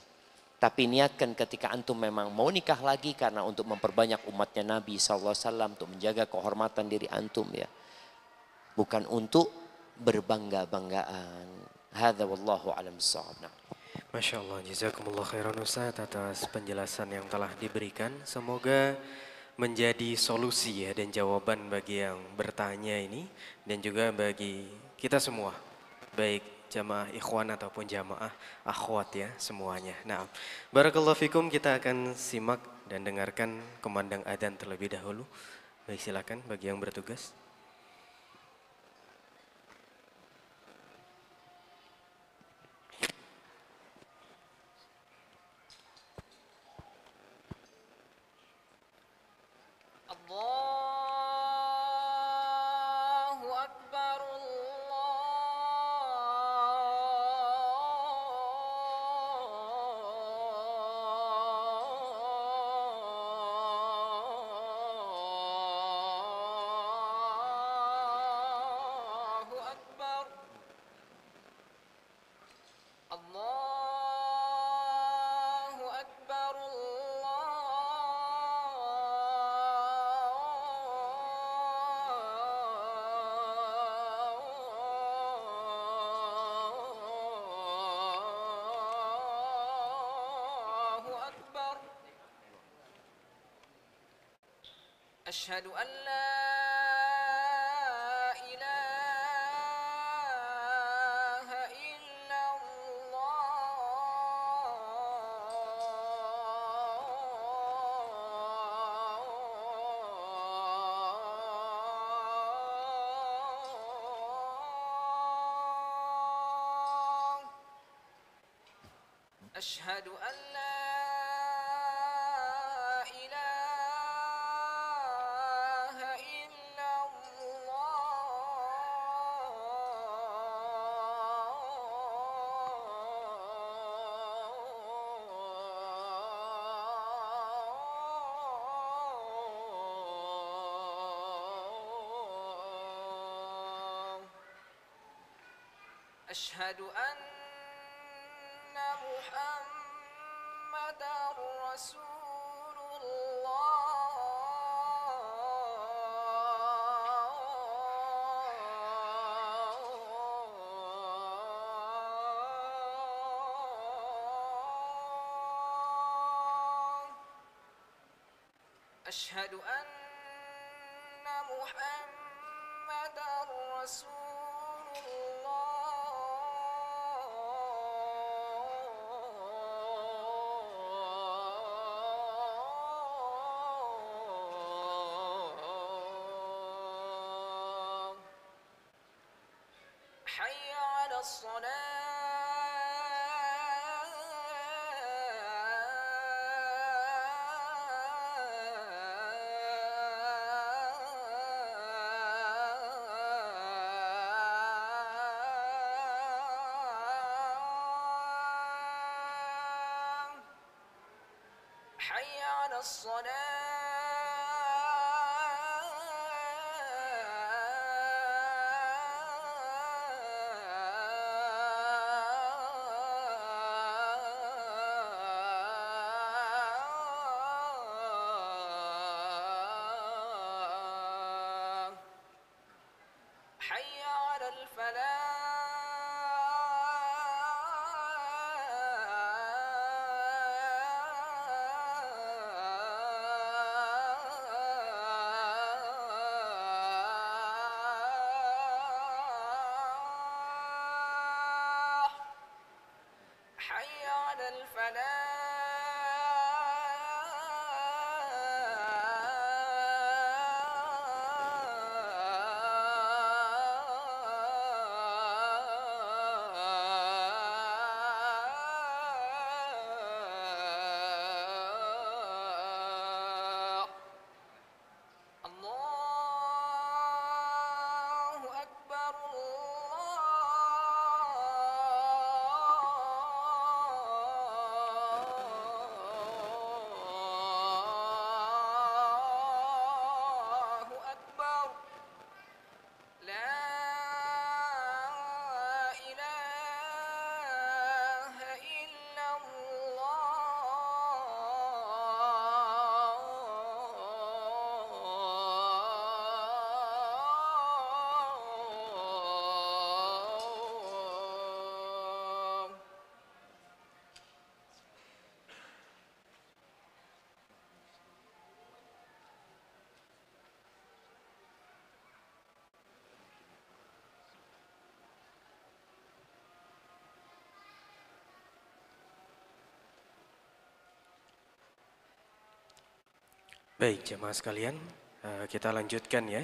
Tapi niatkan ketika antum memang mau nikah lagi karena untuk memperbanyak umatnya Nabi SAW, untuk menjaga kehormatan diri antum ya. Bukan untuk berbangga-banggaan. Hadza wallahu a'lam bissawab. Masya Allah, jazakumullah khairan Ustaz atas penjelasan yang telah diberikan. Semoga menjadi solusi ya dan jawaban bagi yang bertanya ini dan juga bagi kita semua, baik jamaah ikhwan ataupun jamaah akhwat ya semuanya. Nah, barakallahu fikum, kita akan simak dan dengarkan kumandang adzan terlebih dahulu. Baik, silakan bagi yang bertugas. Allahu Akbar, Allahu Akbar, Allahu Akbar, Allahu Akbar. Asyhadu an la ilaha illallah. Asyhadu an la ilaha illallah. Asyhadu anna Muhammadar Rasulullah. Asyhadu anna Muhammadar Rasulullah. Hayya 'alas salah. Hayya 'alas salah. Hayya 'alal falah. Hayya 'alal Baik jemaah sekalian, kita lanjutkan ya.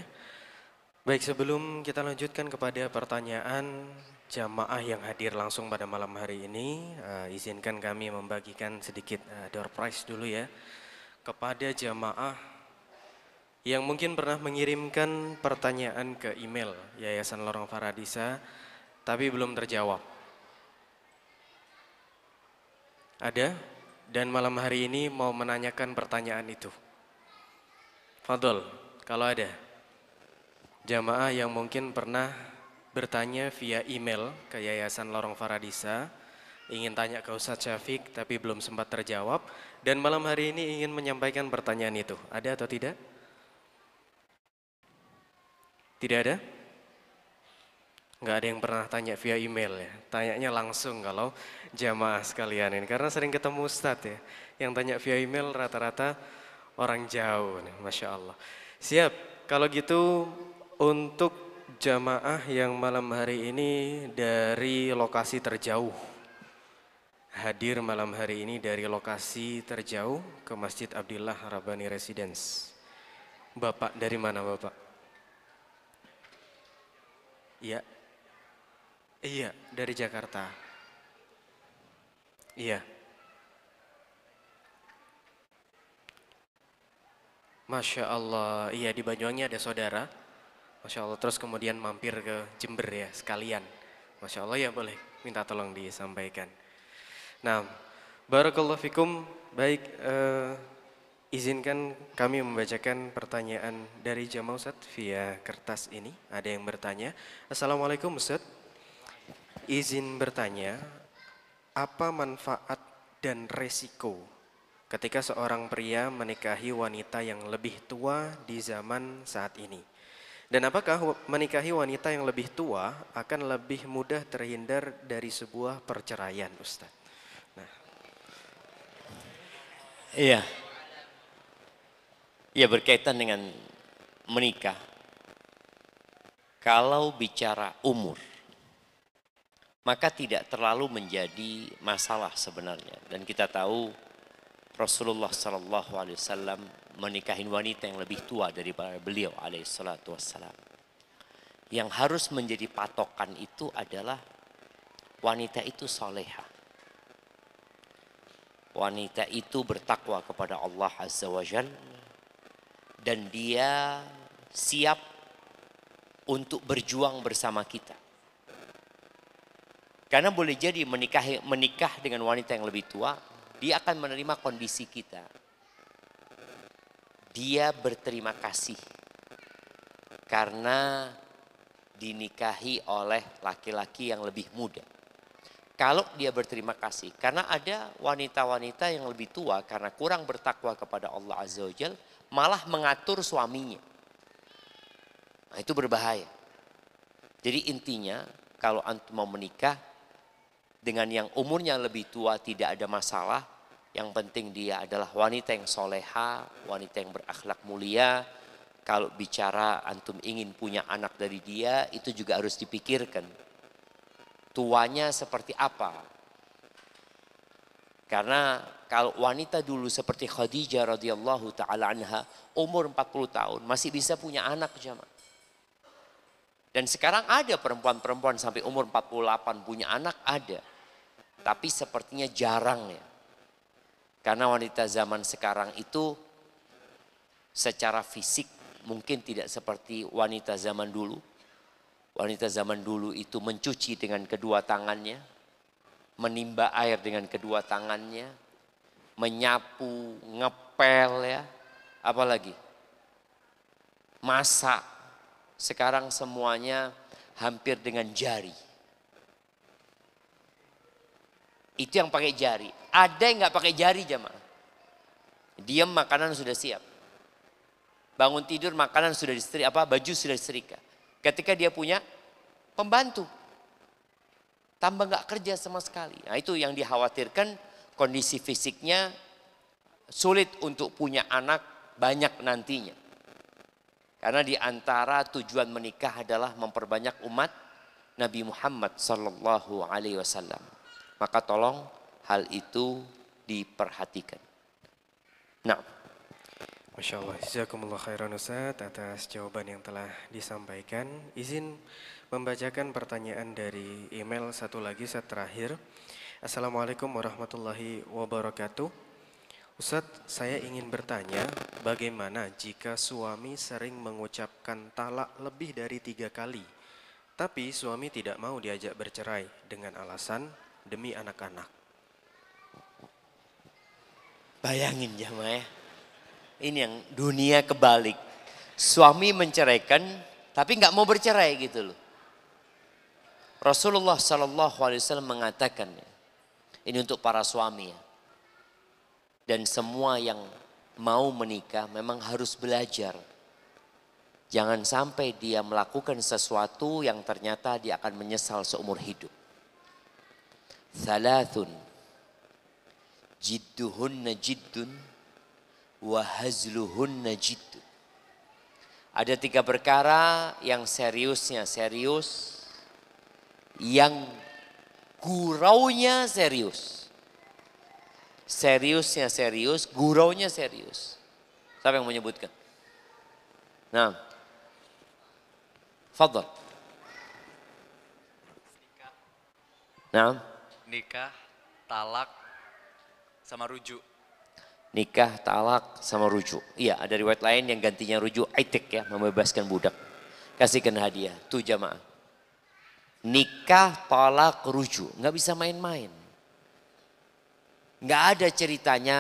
Baik, sebelum kita lanjutkan kepada pertanyaan jamaah yang hadir langsung pada malam hari ini, izinkan kami membagikan sedikit door prize dulu ya kepada jamaah yang mungkin pernah mengirimkan pertanyaan ke email Yayasan Lorong Faradisa tapi belum terjawab. Ada? Dan malam hari ini mau menanyakan pertanyaan itu. Fadol, kalau ada jamaah yang mungkin pernah bertanya via email ke Yayasan Lorong Faradisa, ingin tanya ke Ustadz Syafiq tapi belum sempat terjawab, dan malam hari ini ingin menyampaikan pertanyaan itu. Ada atau tidak? Tidak ada? Nggak ada yang pernah tanya via email ya. Tanyanya langsung kalau jamaah sekalian ini. Karena sering ketemu Ustadz ya. Yang tanya via email rata-rata orang jauh nih, Masya Allah. Siap, kalau gitu untuk jamaah yang malam hari ini dari lokasi terjauh. Hadir malam hari ini dari lokasi terjauh ke Masjid Abdillah Rabbani Residence. Bapak dari mana Bapak? Iya. Iya, dari Jakarta. Iya. Masya Allah, iya di Banyuwangi ada saudara. Masya Allah, terus kemudian mampir ke Jember ya sekalian. Masya Allah ya boleh, minta tolong disampaikan. Nah, barakallahu fikum, baik izinkan kami membacakan pertanyaan dari jamaah Ustadz via kertas ini. Ada yang bertanya, Assalamualaikum Ustadz, izin bertanya, apa manfaat dan resiko ketika seorang pria menikahi wanita yang lebih tua di zaman saat ini? Dan apakah menikahi wanita yang lebih tua akan lebih mudah terhindar dari sebuah perceraian, Ustaz? Nah. Iya. Ya, berkaitan dengan menikah. Kalau bicara umur, maka tidak terlalu menjadi masalah sebenarnya. Dan kita tahu Rasulullah SAW menikahi wanita yang lebih tua daripada beliau alaihissalam. Yang harus menjadi patokan itu adalah wanita itu soleha. Wanita itu bertakwa kepada Allah Azza wa Jalla. Dan dia siap untuk berjuang bersama kita. Karena boleh jadi menikah dengan wanita yang lebih tua, dia akan menerima kondisi kita. Dia berterima kasih karena dinikahi oleh laki-laki yang lebih muda. Kalau dia berterima kasih, karena ada wanita-wanita yang lebih tua karena kurang bertakwa kepada Allah Azza wa Jalla, malah mengatur suaminya. Nah, itu berbahaya. Jadi intinya kalau antum mau menikah dengan yang umurnya lebih tua tidak ada masalah. Yang penting dia adalah wanita yang soleha, wanita yang berakhlak mulia. Kalau bicara antum ingin punya anak dari dia, itu juga harus dipikirkan. Tuanya seperti apa? Karena kalau wanita dulu seperti Khadijah radhiyallahu taala anha, umur 40 tahun masih bisa punya anak jamaah. Dan sekarang ada perempuan-perempuan sampai umur 48 punya anak, ada. Tapi sepertinya jarang ya. Karena wanita zaman sekarang itu secara fisik mungkin tidak seperti wanita zaman dulu. Wanita zaman dulu itu mencuci dengan kedua tangannya, menimba air dengan kedua tangannya, menyapu, ngepel ya, apalagi masak. Sekarang semuanya hampir dengan jari. Itu yang pakai jari. Ada yang nggak pakai jari jamaah. Diam makanan sudah siap. Bangun tidur makanan sudah disetrika, baju sudah disetrika. Ketika dia punya pembantu, tambah nggak kerja sama sekali. Nah itu yang dikhawatirkan, kondisi fisiknya sulit untuk punya anak banyak nantinya. Karena di antara tujuan menikah adalah memperbanyak umat Nabi Muhammad sallallahu alaihi wasallam. Maka tolong hal itu diperhatikan. Nah, Masya Allah, jazakumullah khairan Ustaz atas jawaban yang telah disampaikan. Izin membacakan pertanyaan dari email satu lagi, Ustaz, terakhir. Assalamualaikum warahmatullahi wabarakatuh. Ustaz, saya ingin bertanya, bagaimana jika suami sering mengucapkan talak lebih dari 3 kali, tapi suami tidak mau diajak bercerai dengan alasan demi anak-anak? Bayangin jamaah ya. Ini yang dunia kebalik. Suami menceraikan tapi nggak mau bercerai gitu loh. Rasulullah Sallallahu Alaihi Wasallam mengatakan, ini untuk para suami ya. Dan semua yang mau menikah memang harus belajar. Jangan sampai dia melakukan sesuatu yang ternyata dia akan menyesal seumur hidup. Thalathun jidduhunna jiddun wa hazluhunna jiddun. Ada 3 perkara yang seriusnya serius, yang guraunya serius. Seriusnya serius, guraunya serius. Siapa yang menyebutkan? Nah, fadhal. Nah, Nikah, talak, sama rujuk. nikah, talak, sama rujuk. Iya, ada riwayat lain yang gantinya rujuk, aitik ya, membebaskan budak. Kasihkan hadiah, tuh jamaah. Nikah, talak, rujuk, nggak bisa main-main. Nggak ada ceritanya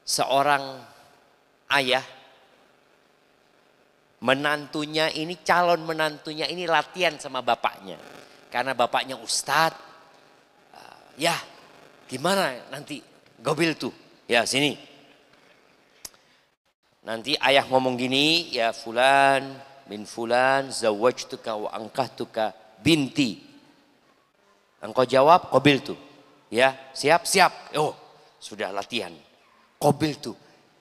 seorang ayah, menantunya ini, calon menantunya ini latihan sama bapaknya. Karena bapaknya ustadz, ya gimana nanti gobil tuh. Ya sini. Nanti ayah ngomong gini, ya fulan min fulan zawwajtuka wa ankahtuka binti. Engkau jawab qabil tuh. Ya, siap, siap. Oh, sudah latihan. Qabil tuh.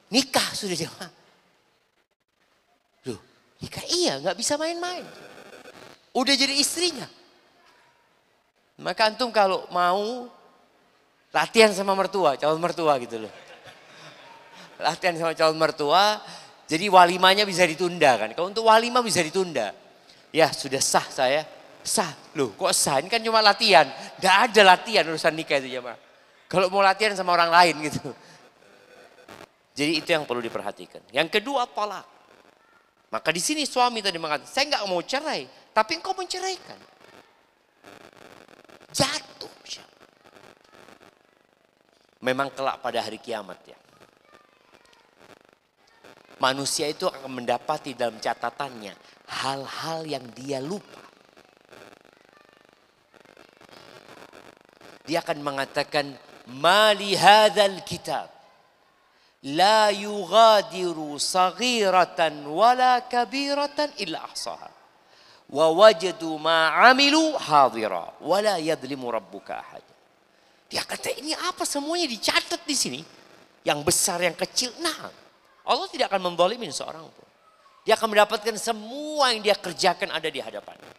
Nikah sudah jawab. Loh, nikah iya, nggak bisa main-main. Udah jadi istrinya. Maka antum kalau mau latihan sama mertua, calon mertua gitu loh. Latihan sama calon mertua, jadi walimanya bisa ditunda kan. Kalau untuk walimah bisa ditunda. Ya sudah sah saya, sah. Loh kok sah, ini kan cuma latihan. Gak ada latihan urusan nikah itu jemaah. Kalau mau latihan sama orang lain gitu. Jadi itu yang perlu diperhatikan. Yang kedua talak. Maka di sini suami tadi mengatakan, saya gak mau cerai, tapi engkau menceraikan. Jatuh. Memang kelak pada hari kiamat ya. Manusia itu akan mendapati dalam catatannya hal-hal yang dia lupa. Dia akan mengatakan, "Mali hadzal kitab la yughadiru saghiratan wala kabiratan illa ahsaha wa wajadu ma 'amilu hadira wala yadhlimu rabbuka ahad." Dia kata ini apa semuanya dicatat di sini. Yang besar, yang kecil. Nah, Allah tidak akan menzalimin seorang pun. Dia akan mendapatkan semua yang dia kerjakan ada di hadapannya.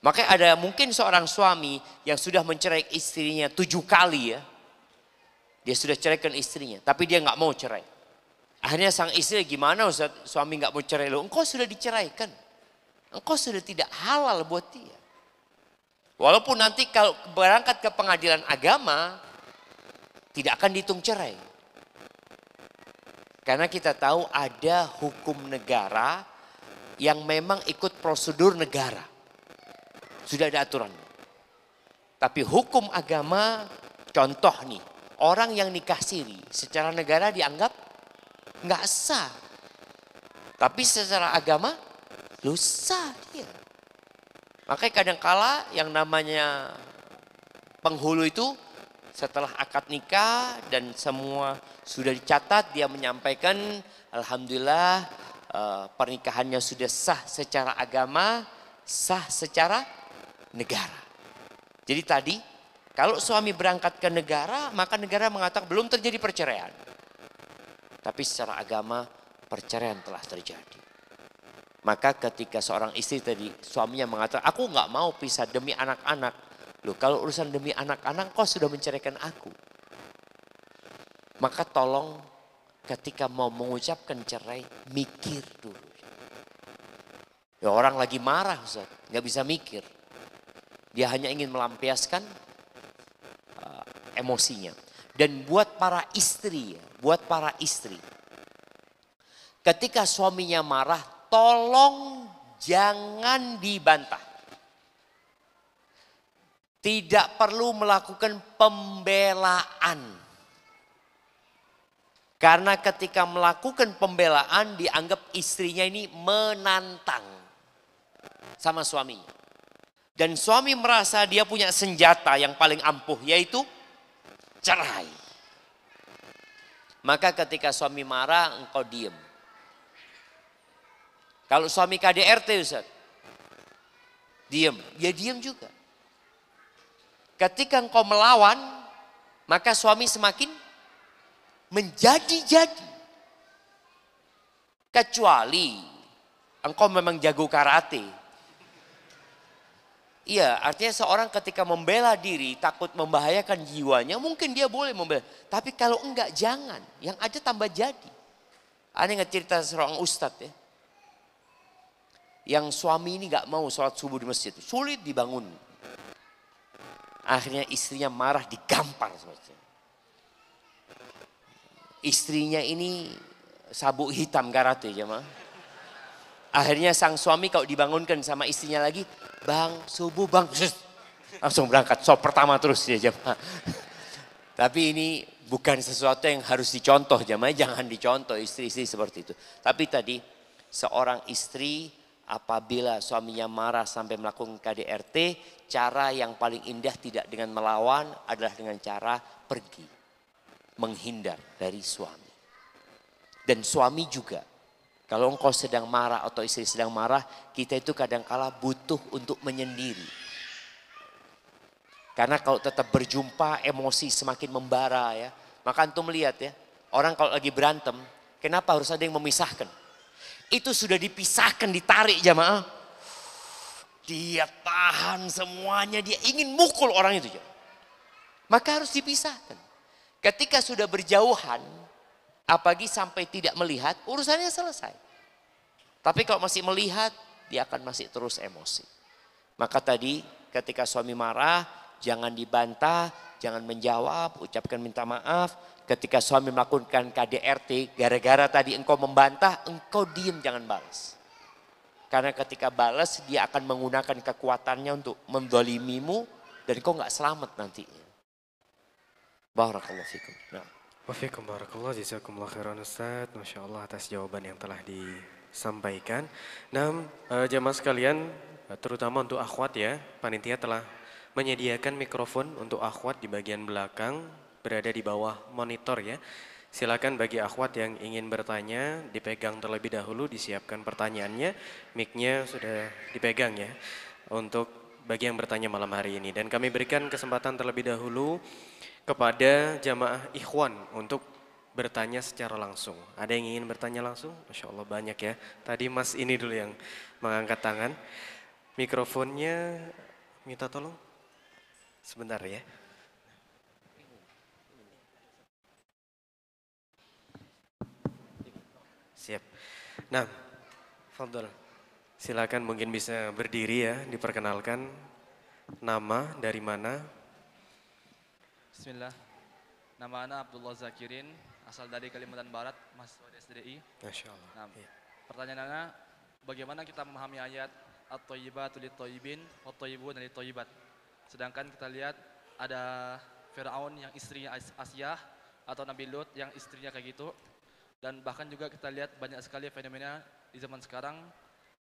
Makanya ada mungkin seorang suami yang sudah mencerai istrinya 7 kali ya. Dia sudah ceraikan istrinya, tapi dia nggak mau cerai. Akhirnya sang istri, gimana Ustaz, suami nggak mau cerai lo? Engkau sudah diceraikan. Engkau sudah tidak halal buat dia. Walaupun nanti kalau berangkat ke pengadilan agama, tidak akan dihitung cerai. Karena kita tahu ada hukum negara yang memang ikut prosedur negara. Sudah ada aturan. Tapi hukum agama, contoh nih, orang yang nikah siri secara negara dianggap nggak sah. Tapi secara agama, lu sah dia. Makanya kadangkala yang namanya penghulu itu setelah akad nikah dan semua sudah dicatat, dia menyampaikan alhamdulillah pernikahannya sudah sah secara agama, sah secara negara. Jadi tadi kalau suami berangkat ke negara, maka negara mengatakan belum terjadi perceraian. Tapi secara agama perceraian telah terjadi. Maka ketika seorang istri tadi suaminya mengatakan, aku nggak mau pisah demi anak-anak. Loh kalau urusan demi anak-anak kau sudah menceraikan aku. Maka tolong ketika mau mengucapkan cerai, mikir dulu. Ya orang lagi marah Ustaz, nggak bisa mikir. Dia hanya ingin melampiaskan emosinya. Dan buat para istri, ketika suaminya marah, tolong jangan dibantah. Tidak perlu melakukan pembelaan. Karena ketika melakukan pembelaan dianggap istrinya ini menantang sama suaminya. Dan suami merasa dia punya senjata yang paling ampuh yaitu cerai. Maka ketika suami marah engkau diem. Kalau suami KDRT Ustaz, diem, ya diem juga. Ketika engkau melawan, maka suami semakin menjadi-jadi. Kecuali engkau memang jago karate. Iya, artinya seorang ketika membela diri takut membahayakan jiwanya, mungkin dia boleh membela. Tapi kalau enggak, jangan. Yang ada tambah jadi. Ada nggak cerita seorang ustadz ya. Yang suami ini nggak mau sholat subuh di masjid. Sulit dibangun. Akhirnya istrinya marah, digampar. Istrinya ini sabuk hitam karate jemaah. Akhirnya sang suami kalau dibangunkan sama istrinya lagi, bang subuh bang, langsung berangkat sholat pertama terus ya jemaah. Tapi ini bukan sesuatu yang harus dicontoh jemaah, jangan dicontoh istri-istri seperti itu. Tapi tadi seorang istri apabila suaminya marah sampai melakukan KDRT, cara yang paling indah tidak dengan melawan adalah dengan cara pergi, menghindar dari suami. Dan suami juga. Kalau engkau sedang marah atau istri sedang marah, kita itu kadangkala butuh untuk menyendiri. Karena kalau tetap berjumpa, emosi semakin membara ya. Maka antum lihat ya, orang kalau lagi berantem, kenapa harus ada yang memisahkan? Itu sudah dipisahkan, ditarik jamaah. Dia tahan semuanya, dia ingin mukul orang itu. Maka harus dipisahkan. Ketika sudah berjauhan, apalagi sampai tidak melihat, urusannya selesai. Tapi kalau masih melihat, dia akan masih terus emosi. Maka tadi ketika suami marah, jangan dibantah, jangan menjawab, ucapkan minta maaf. Ketika suami melakukan KDRT, gara-gara tadi engkau membantah, engkau diem jangan balas. Karena ketika balas, dia akan menggunakan kekuatannya untuk mendolimimu, dan engkau gak selamat nantinya. Barakallahu fikum. Nah. Wafikum barakallah, jazakumullah khairan Ustaz. Masya Allah atas jawaban yang telah disampaikan. Nah, jamaah sekalian, terutama untuk akhwat ya, panitia telah menyediakan mikrofon untuk akhwat di bagian belakang, berada di bawah monitor ya. Silakan bagi akhwat yang ingin bertanya, dipegang terlebih dahulu, disiapkan pertanyaannya, mic-nya sudah dipegang ya, untuk bagi yang bertanya malam hari ini. Dan kami berikan kesempatan terlebih dahulu kepada jamaah ikhwan untuk bertanya secara langsung. Ada yang ingin bertanya langsung? Masya Allah banyak ya. Tadi mas ini dulu yang mengangkat tangan. Mikrofonnya minta tolong. Sebentar ya. Siap. Nah, Fadol. Silakan mungkin bisa berdiri ya, diperkenalkan nama, dari mana. Bismillah. Nama ana Abdullah Zakirin, asal dari Kalimantan Barat, mahasiswa di SDI. Masya Allah. Nah, pertanyaan ana, bagaimana kita memahami ayat at-thayyibatu lit-thayyibin wat-thayyibuna lit-thayyibat? Sedangkan kita lihat ada Firaun yang istrinya Asyah atau Nabi Lut yang istrinya kayak gitu. Dan bahkan juga kita lihat banyak sekali fenomena di zaman sekarang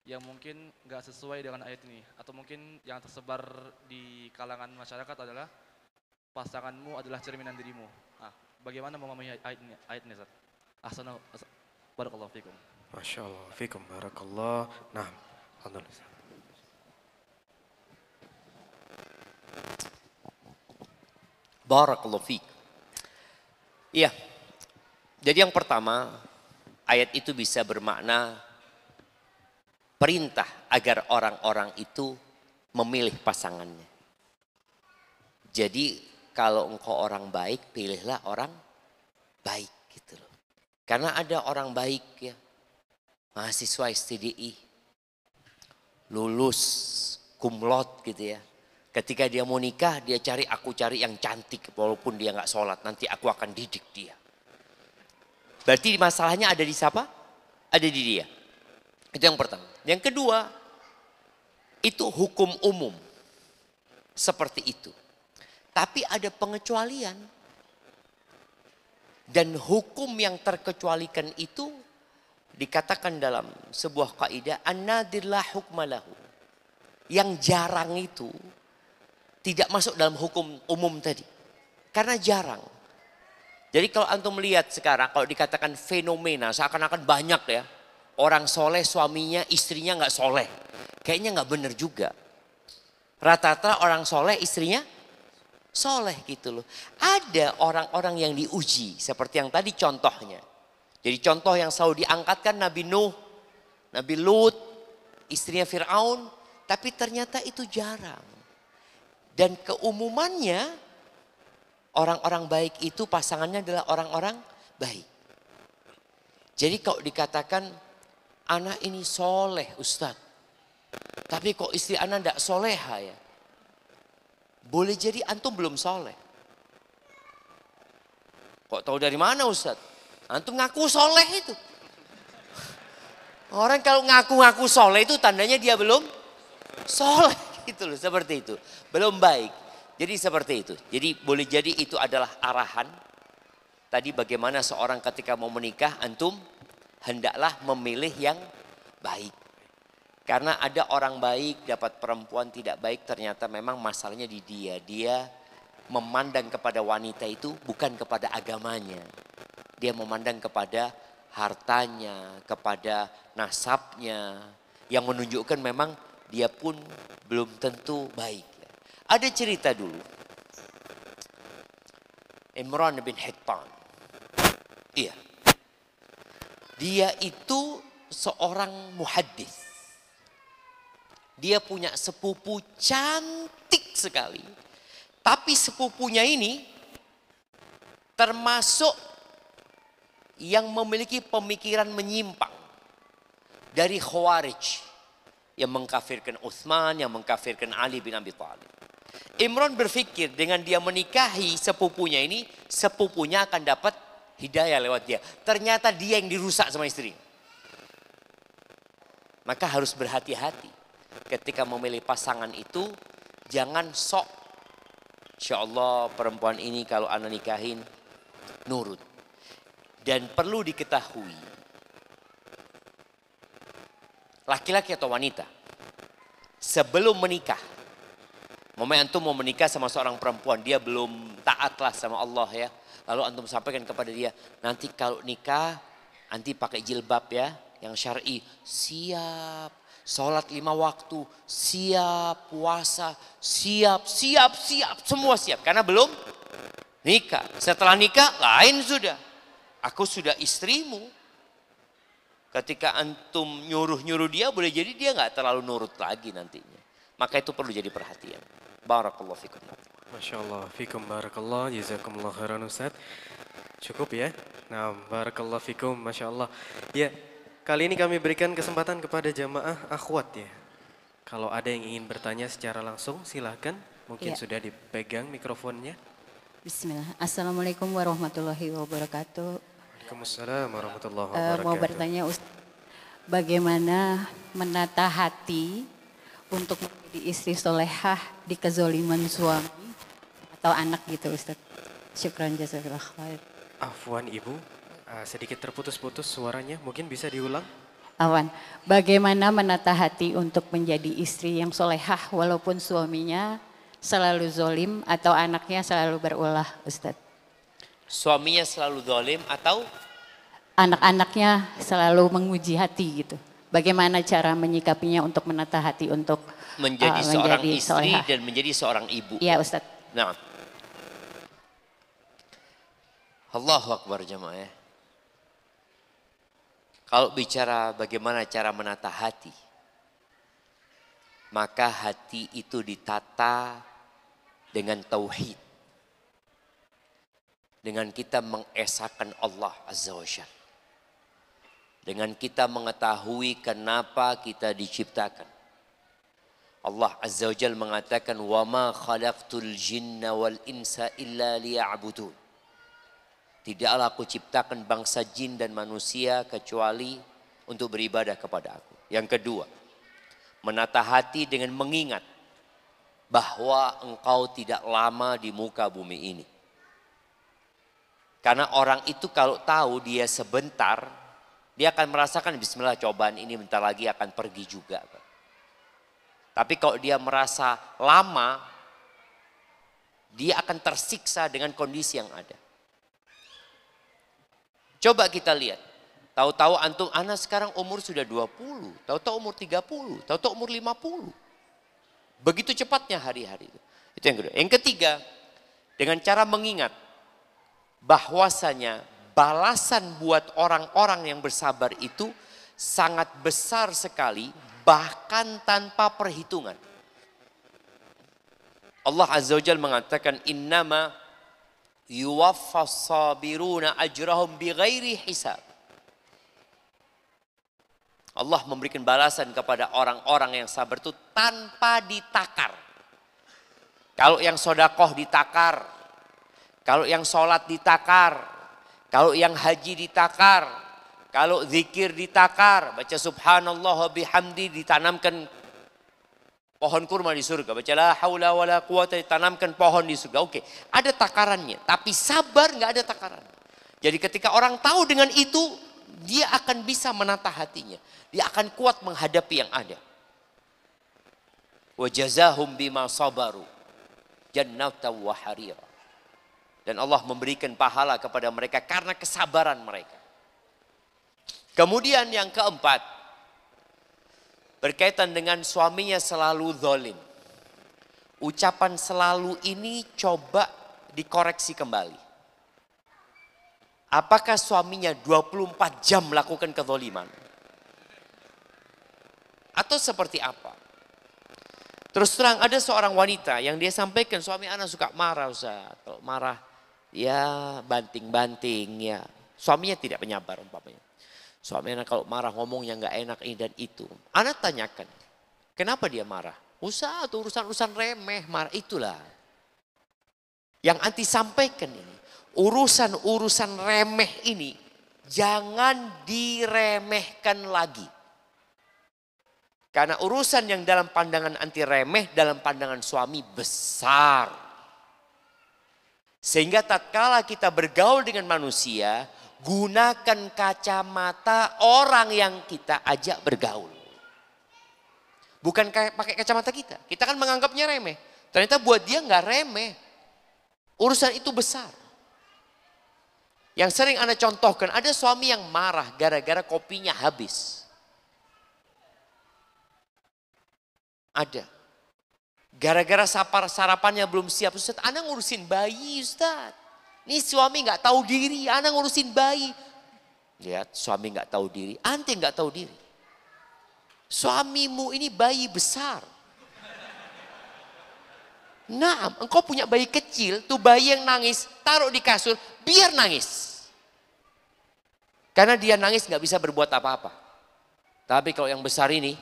yang mungkin nggak sesuai dengan ayat ini. Atau mungkin yang tersebar di kalangan masyarakat adalah pasanganmu adalah cerminan dirimu. Nah, bagaimana memahami ayat ini, Ustaz? Ahsana, barakallahu fikum. Masya Allah, fikum, barakallah. Nah, alhamdulillah. Barakallahu fiik. Iya. Jadi yang pertama, ayat itu bisa bermakna perintah agar orang-orang itu memilih pasangannya. Jadi kalau engkau orang baik, pilihlah orang baik gitu loh. Karena ada orang baik ya, mahasiswa STDI, lulus kumlot gitu ya. Ketika dia mau nikah, dia cari, aku cari yang cantik walaupun dia nggak sholat, nanti aku akan didik dia. Berarti masalahnya ada di siapa? Ada di dia. Itu yang pertama. Yang kedua, itu hukum umum. Seperti itu. Tapi ada pengecualian. Dan hukum yang terkecualikan itu dikatakan dalam sebuah kaidah, an-nadir la hukma lahu. Yang jarang itu tidak masuk dalam hukum umum tadi. Karena jarang. Jadi kalau antum melihat sekarang, kalau dikatakan fenomena, seakan-akan banyak ya. Orang soleh, suaminya, istrinya nggak soleh. Kayaknya nggak benar juga. Rata-rata orang soleh, istrinya soleh gitu loh. Ada orang-orang yang diuji. Seperti yang tadi contohnya. Jadi contoh yang selalu diangkatkan Nabi Nuh, Nabi Lut, istrinya Fir'aun. Tapi ternyata itu jarang. Dan keumumannya orang-orang baik itu pasangannya adalah orang-orang baik. Jadi kalau dikatakan anak ini soleh Ustadz. Tapi kok istri anak tidak soleha ya. Boleh jadi antum belum soleh. Kok tahu dari mana Ustadz? Antum ngaku soleh itu. Orang kalau ngaku-ngaku soleh itu tandanya dia belum soleh. Gitu loh, seperti itu. Belum baik. Jadi seperti itu. Jadi boleh jadi itu adalah arahan. Tadi bagaimana seorang ketika mau menikah, antum hendaklah memilih yang baik. Karena ada orang baik dapat perempuan tidak baik, ternyata memang masalahnya di dia. Dia memandang kepada wanita itu bukan kepada agamanya. Dia memandang kepada hartanya, kepada nasabnya. Yang menunjukkan memang dia pun belum tentu baik. Ada cerita dulu. Imran bin Hittan. Iya. Dia itu seorang muhaddis. Dia punya sepupu cantik sekali. Tapi sepupunya ini termasuk yang memiliki pemikiran menyimpang dari Khawarij. Yang mengkafirkan Utsman, yang mengkafirkan Ali bin Abi Thalib. Imran berpikir dengan dia menikahi sepupunya ini, sepupunya akan dapat hidayah lewat dia. Ternyata dia yang dirusak sama istri. Maka harus berhati-hati. Ketika memilih pasangan itu, jangan sok. Insya Allah perempuan ini kalau anak nikahin, nurut. Dan perlu diketahui. Laki-laki atau wanita, sebelum menikah, antum mau menikah sama seorang perempuan, dia belum taatlah sama Allah ya. Lalu antum sampaikan kepada dia, nanti kalau nikah, nanti pakai jilbab ya, yang syar'i. Siap, sholat 5 waktu, siap, puasa, siap, semua siap. Karena belum nikah. Setelah nikah, lain sudah. Aku sudah istrimu. Ketika antum nyuruh-nyuruh dia, boleh jadi dia nggak terlalu nurut lagi nantinya. Maka itu perlu jadi perhatian. Barakallahu fikum. Masya Allah, fikum barakallah, jazakumullah khairan Ustaz. Cukup ya. Nah, barakallah fikum, Masya Allah. Ya, kali ini kami berikan kesempatan kepada jamaah akhwat ya. Kalau ada yang ingin bertanya secara langsung, silahkan. Mungkin Ya. sudah dipegang mikrofonnya. Bismillah. Assalamualaikum warahmatullahi wabarakatuh. Waalaikumsalam warahmatullahi Mau wabarakatuh. bertanya bagaimana menata hati untuk menjadi istri solehah di kezoliman suami atau anak gitu Ustaz. Syukran jazakallah khair. Afwan Ibu, sedikit terputus-putus suaranya, mungkin bisa diulang? Awan, bagaimana menata hati untuk menjadi istri yang solehah walaupun suaminya selalu zolim atau anaknya selalu berulah Ustaz. Suaminya selalu zalim atau Anak-anaknya selalu menguji hati gitu. Bagaimana cara menyikapinya untuk menata hati untuk menjadi seorang istri solehah? dan menjadi seorang ibu. Iya Ustaz. Nah. Allahu Akbar jemaah ya. Kalau bicara bagaimana cara menata hati, maka hati itu ditata dengan tauhid. Dengan kita mengesahkan Allah Azza wa Jalla. dengan kita mengetahui kenapa kita diciptakan. Allah Azza wa Jalla mengatakan, "Wa ma khalaqtul jinna wal insa illa liya'budun." Tidaklah aku ciptakan bangsa jin dan manusia kecuali untuk beribadah kepada aku. Yang kedua, menata hati dengan mengingat bahwa engkau tidak lama di muka bumi ini. Karena orang itu kalau tahu dia sebentar, dia akan merasakan bismillah cobaan ini bentar lagi akan pergi juga. Tapi kalau dia merasa lama, dia akan tersiksa dengan kondisi yang ada. Coba kita lihat. Tahu-tahu antum, anak sekarang umur sudah 20, tahu-tahu umur 30, tahu-tahu umur 50. Begitu cepatnya hari-hari itu. Itu yang kedua. Yang ketiga, dengan cara mengingat bahwasanya balasan buat orang-orang yang bersabar itu sangat besar sekali, bahkan tanpa perhitungan. Allah Azza wa Jalla mengatakan, "Innama yuwaffas sabiruna ajrahum bighairi hisab." Allah memberikan balasan kepada orang-orang yang sabar itu tanpa ditakar. Kalau yang sodakoh ditakar, kalau yang sholat ditakar, kalau yang haji ditakar, kalau zikir ditakar, baca subhanallah wa bihamdi ditanamkan pohon kurma di surga. Baca la haula wa la quwata ditanamkan pohon di surga. Oke, ada takarannya. Tapi sabar nggak ada takaran. Jadi ketika orang tahu dengan itu, dia akan bisa menata hatinya. Dia akan kuat menghadapi yang ada. Wa jazahum bima sabaru jannatan wa harira. Dan Allah memberikan pahala kepada mereka karena kesabaran mereka. Kemudian yang keempat, berkaitan dengan suaminya selalu zalim. Ucapan selalu ini coba dikoreksi kembali. Apakah suaminya 24 jam melakukan kezaliman? Atau seperti apa? Terus terang ada seorang wanita yang dia sampaikan, suami anak suka marah Ustaz. Kalau marah ya banting-banting ya. Suaminya tidak penyabar umpamanya. Suami anak kalau marah ngomongnya nggak enak ini dan itu. Anak tanyakan, kenapa dia marah? Ustaz, urusan-urusan remeh, marah itulah. Yang anti sampaikan ini, urusan-urusan remeh ini jangan diremehkan lagi. Karena urusan yang dalam pandangan anti remeh, dalam pandangan suami besar. Sehingga tatkala kita bergaul dengan manusia, gunakan kacamata orang yang kita ajak bergaul. Bukan pakai kacamata kita. Kita kan menganggapnya remeh. Ternyata buat dia nggak remeh. Urusan itu besar. Yang sering Anda contohkan, ada suami yang marah gara-gara kopinya habis. Ada. Gara-gara sarapannya belum siap. Ustaz, Anda ngurusin bayi Ustaz. Ini suami nggak tahu diri, Anda ngurusin bayi. Lihat, suami nggak tahu diri, Anda nggak tahu diri. Suamimu ini bayi besar. Nah, engkau punya bayi kecil, tuh bayi yang nangis, taruh di kasur, biar nangis. Karena dia nangis nggak bisa berbuat apa-apa. Tapi kalau yang besar ini,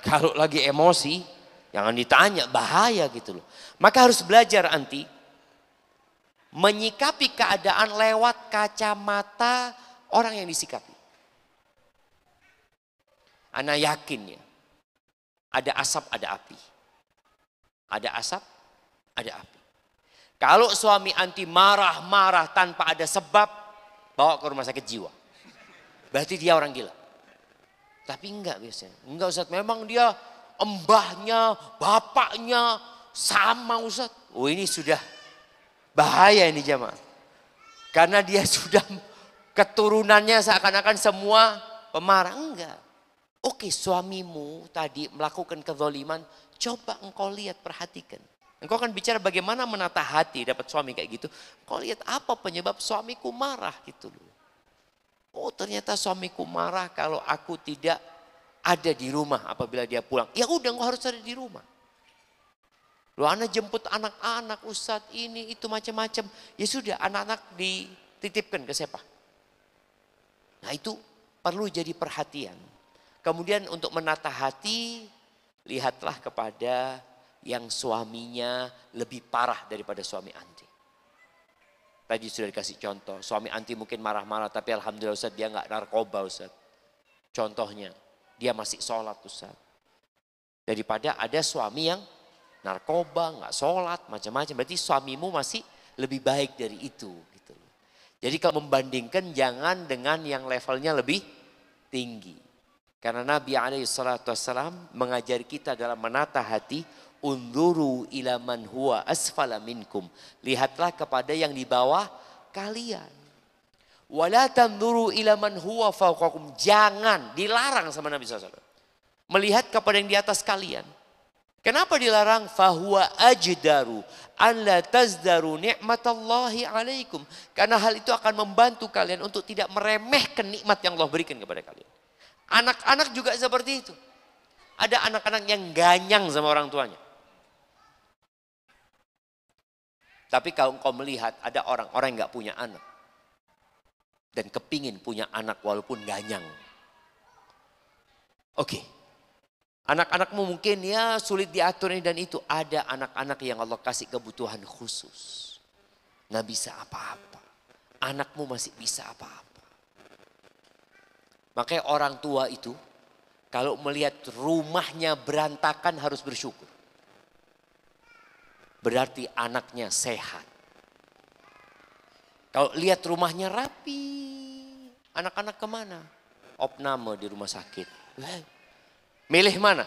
kalau lagi emosi, jangan ditanya, bahaya gitu loh. Maka harus belajar anti, menyikapi keadaan lewat kacamata orang yang disikapi. Ana yakin ya, ada asap, ada api. Ada asap, ada api. Kalau suami anti marah-marah tanpa ada sebab, bawa ke rumah sakit jiwa. Berarti dia orang gila. Tapi enggak biasanya. Enggak Ustaz, memang dia embahnya, bapaknya sama Ustaz. Oh ini sudah bahaya ini jamaah. Karena dia sudah keturunannya seakan-akan semua pemarah. Enggak. Oke, suamimu tadi melakukan kezaliman, coba engkau lihat, perhatikan. Engkau akan bicara bagaimana menata hati dapat suami kayak gitu. Engkau lihat apa penyebab suamiku marah gitu loh. Oh ternyata suamiku marah kalau aku tidak ada di rumah apabila dia pulang. Ya udah engkau harus ada di rumah. Loh anak jemput anak-anak Ustadz ini itu macam-macam. Ya sudah anak-anak dititipkan ke siapa? Nah itu perlu jadi perhatian. Kemudian untuk menata hati, lihatlah kepada yang suaminya lebih parah daripada suami anti. Tadi sudah dikasih contoh, suami anti mungkin marah-marah tapi alhamdulillah Ustaz dia nggak narkoba Ustaz. Contohnya, dia masih sholat Ustaz. Daripada ada suami yang narkoba, nggak sholat, macam-macam. Berarti suamimu masih lebih baik dari itu. Gitu. Jadi kalau membandingkan jangan dengan yang levelnya lebih tinggi. Karena Nabi SAW mengajari kita dalam menata hati, unzuru ila man huwa asfala minkum. Lihatlah kepada yang di bawah kalian. Wala tanzuru ila man huwa fawqakum. Jangan, dilarang sama Nabi SAW. Melihat kepada yang di atas kalian. Kenapa dilarang? Fahuwa ajdaru an la tazdaru ni'matallahi alaikum. Karena hal itu akan membantu kalian untuk tidak meremehkan nikmat yang Allah berikan kepada kalian. Anak-anak juga seperti itu. Ada anak-anak yang ganyang sama orang tuanya. Tapi kalau engkau melihat ada orang-orang yang gak punya anak. Dan kepingin punya anak walaupun ganyang. Oke. Anak-anakmu mungkin ya sulit diatur ini dan itu. Ada anak-anak yang Allah kasih kebutuhan khusus. Nggak bisa apa-apa. Anakmu masih bisa apa-apa. Makanya orang tua itu kalau melihat rumahnya berantakan harus bersyukur. Berarti anaknya sehat. Kalau lihat rumahnya rapi. Anak-anak kemana? Opname di rumah sakit. Milih mana?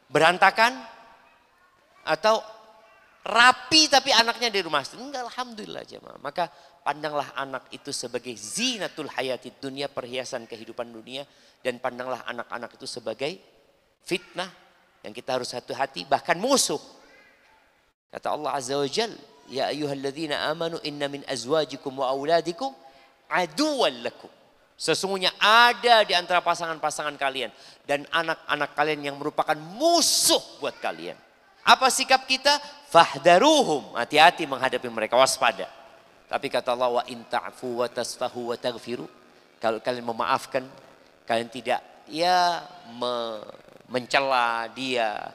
Berantakan atau rapi tapi anaknya di rumah sakit? Enggak, alhamdulillah jemaah. Maka pandanglah anak itu sebagai zinatul hayatid dunia, perhiasan kehidupan dunia. Dan pandanglah anak-anak itu sebagai fitnah yang kita harus hati-hati, bahkan musuh. Kata Allah Azza wa Jal, ya ayyuhalladzina amanu inna min azwajikum wa auladikum aduwwan lakum. Sesungguhnya ada di antara pasangan-pasangan kalian dan anak-anak kalian yang merupakan musuh buat kalian. Apa sikap kita? Fahdaruhum. Hati-hati menghadapi mereka, waspada. Tapi kata Allah, wa in ta'fu wa tasfahu wa taghfiru. Kalau kalian memaafkan, kalian tidak mencela dia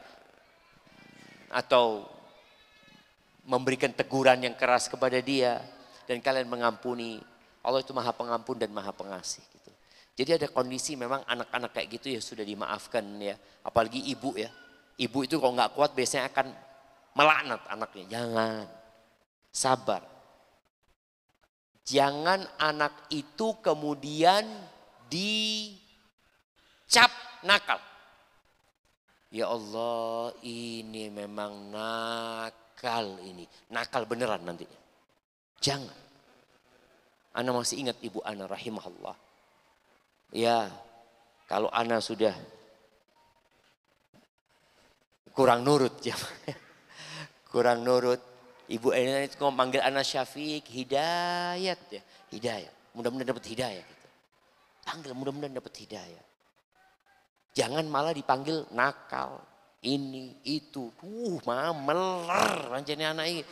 atau memberikan teguran yang keras kepada dia dan kalian mengampuni. Allah itu maha pengampun dan maha pengasih. Gitu. Jadi ada kondisi memang anak-anak kayak gitu ya sudah dimaafkan ya. Apalagi ibu ya. Ibu itu kalau nggak kuat biasanya akan melaknat anaknya. Jangan. Sabar. Jangan anak itu kemudian dicap nakal. Ya Allah ini memang nakal ini. Nakal beneran nantinya. Jangan. Ana masih ingat ibu ana rahimahullah. Ya, kalau ana sudah kurang nurut ya. Kurang nurut. Ibu ana itu manggil ana Syafiq, hidayat ya. Hidayat. Mudah-mudahan dapat hidayah gitu. Panggil mudah-mudahan dapat hidayah. Jangan malah dipanggil nakal. Ini, itu. Meler. Rancanya anak ini.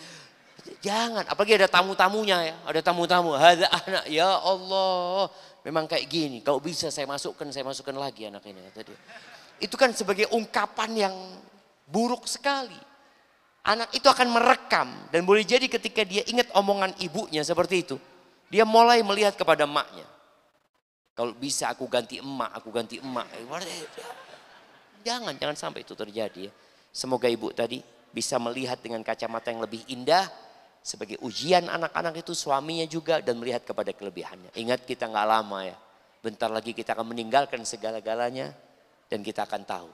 Jangan, apalagi ada tamu-tamunya ya, ada tamu-tamu, hadza anak, ya Allah, memang kayak gini, kalau bisa saya masukkan lagi anak ini. Kata dia. Itu kan sebagai ungkapan yang buruk sekali. Anak itu akan merekam dan boleh jadi ketika dia ingat omongan ibunya seperti itu, dia mulai melihat kepada emaknya. Kalau bisa aku ganti emak. Jangan sampai itu terjadi ya. Semoga ibu tadi bisa melihat dengan kacamata yang lebih indah. Sebagai ujian anak-anak itu suaminya juga dan melihat kepada kelebihannya. Ingat kita nggak lama ya. Bentar lagi kita akan meninggalkan segala-galanya dan kita akan tahu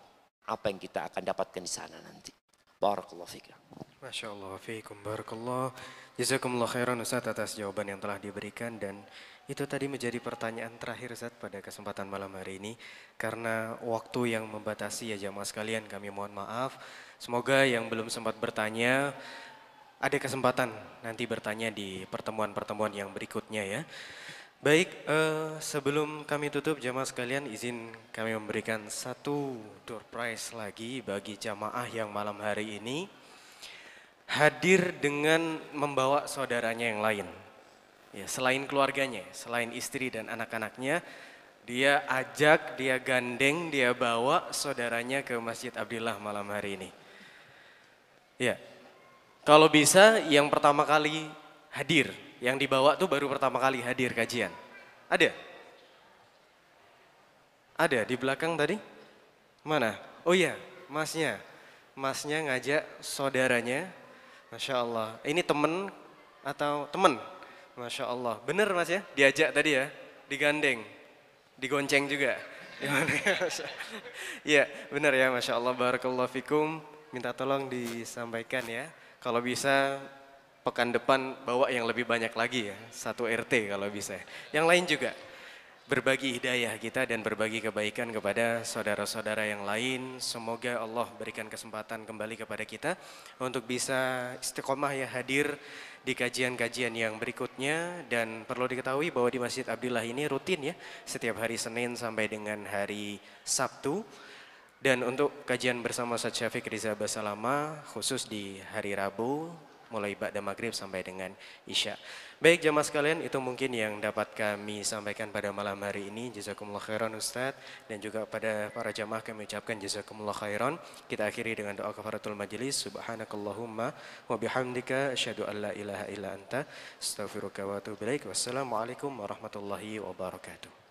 apa yang kita akan dapatkan di sana nanti. Barakallahu fikum. Masya Allah, fiikum barakallah. Jazakumullah khairan Ustaz atas jawaban yang telah diberikan dan itu tadi menjadi pertanyaan terakhir Ustaz pada kesempatan malam hari ini. Karena waktu yang membatasi ya jamaah sekalian kami mohon maaf. Semoga yang belum sempat bertanya ada kesempatan nanti bertanya di pertemuan-pertemuan yang berikutnya ya. Baik, sebelum kami tutup jamaah sekalian izin kami memberikan satu door prize lagi bagi jamaah yang malam hari ini hadir dengan membawa saudaranya yang lain. Ya, selain keluarganya, selain istri dan anak-anaknya, dia ajak, dia gandeng, dia bawa saudaranya ke Masjid Abdillah malam hari ini. Ya, kalau bisa yang pertama kali hadir, yang dibawa tuh baru pertama kali hadir kajian. Ada? Ada di belakang tadi? Mana? Oh iya, masnya. Masnya ngajak saudaranya. Masya Allah. Ini temen atau temen? Masya Allah. Bener mas ya? Diajak tadi ya? Digandeng? Digonceng juga? Iya bener ya Masya Allah. Barakallahu fikum. Minta tolong disampaikan ya. Kalau bisa pekan depan bawa yang lebih banyak lagi ya. 1 RT kalau bisa. Yang lain juga. Berbagi hidayah kita dan berbagi kebaikan kepada saudara-saudara yang lain. Semoga Allah berikan kesempatan kembali kepada kita untuk bisa istiqomah ya hadir di kajian-kajian yang berikutnya. Dan perlu diketahui bahwa di Masjid Abdillah ini rutin ya setiap hari Senin sampai dengan hari Sabtu. Dan untuk kajian bersama Ustaz Syafiq Riza Basalama khusus di hari Rabu mulai ba'da maghrib sampai dengan Isya. Baik jamaah sekalian, itu mungkin yang dapat kami sampaikan pada malam hari ini. Jazakumullah khairan Ustaz, dan juga pada para jamaah kami ucapkan jazakumullah khairan. Kita akhiri dengan doa kafaratul majlis. Subhanakallahumma wa bihamdika asyhadu an la ilaha illa anta astaghfiruka wa atubu ilaik. Wassalamualaikum warahmatullahi wabarakatuh.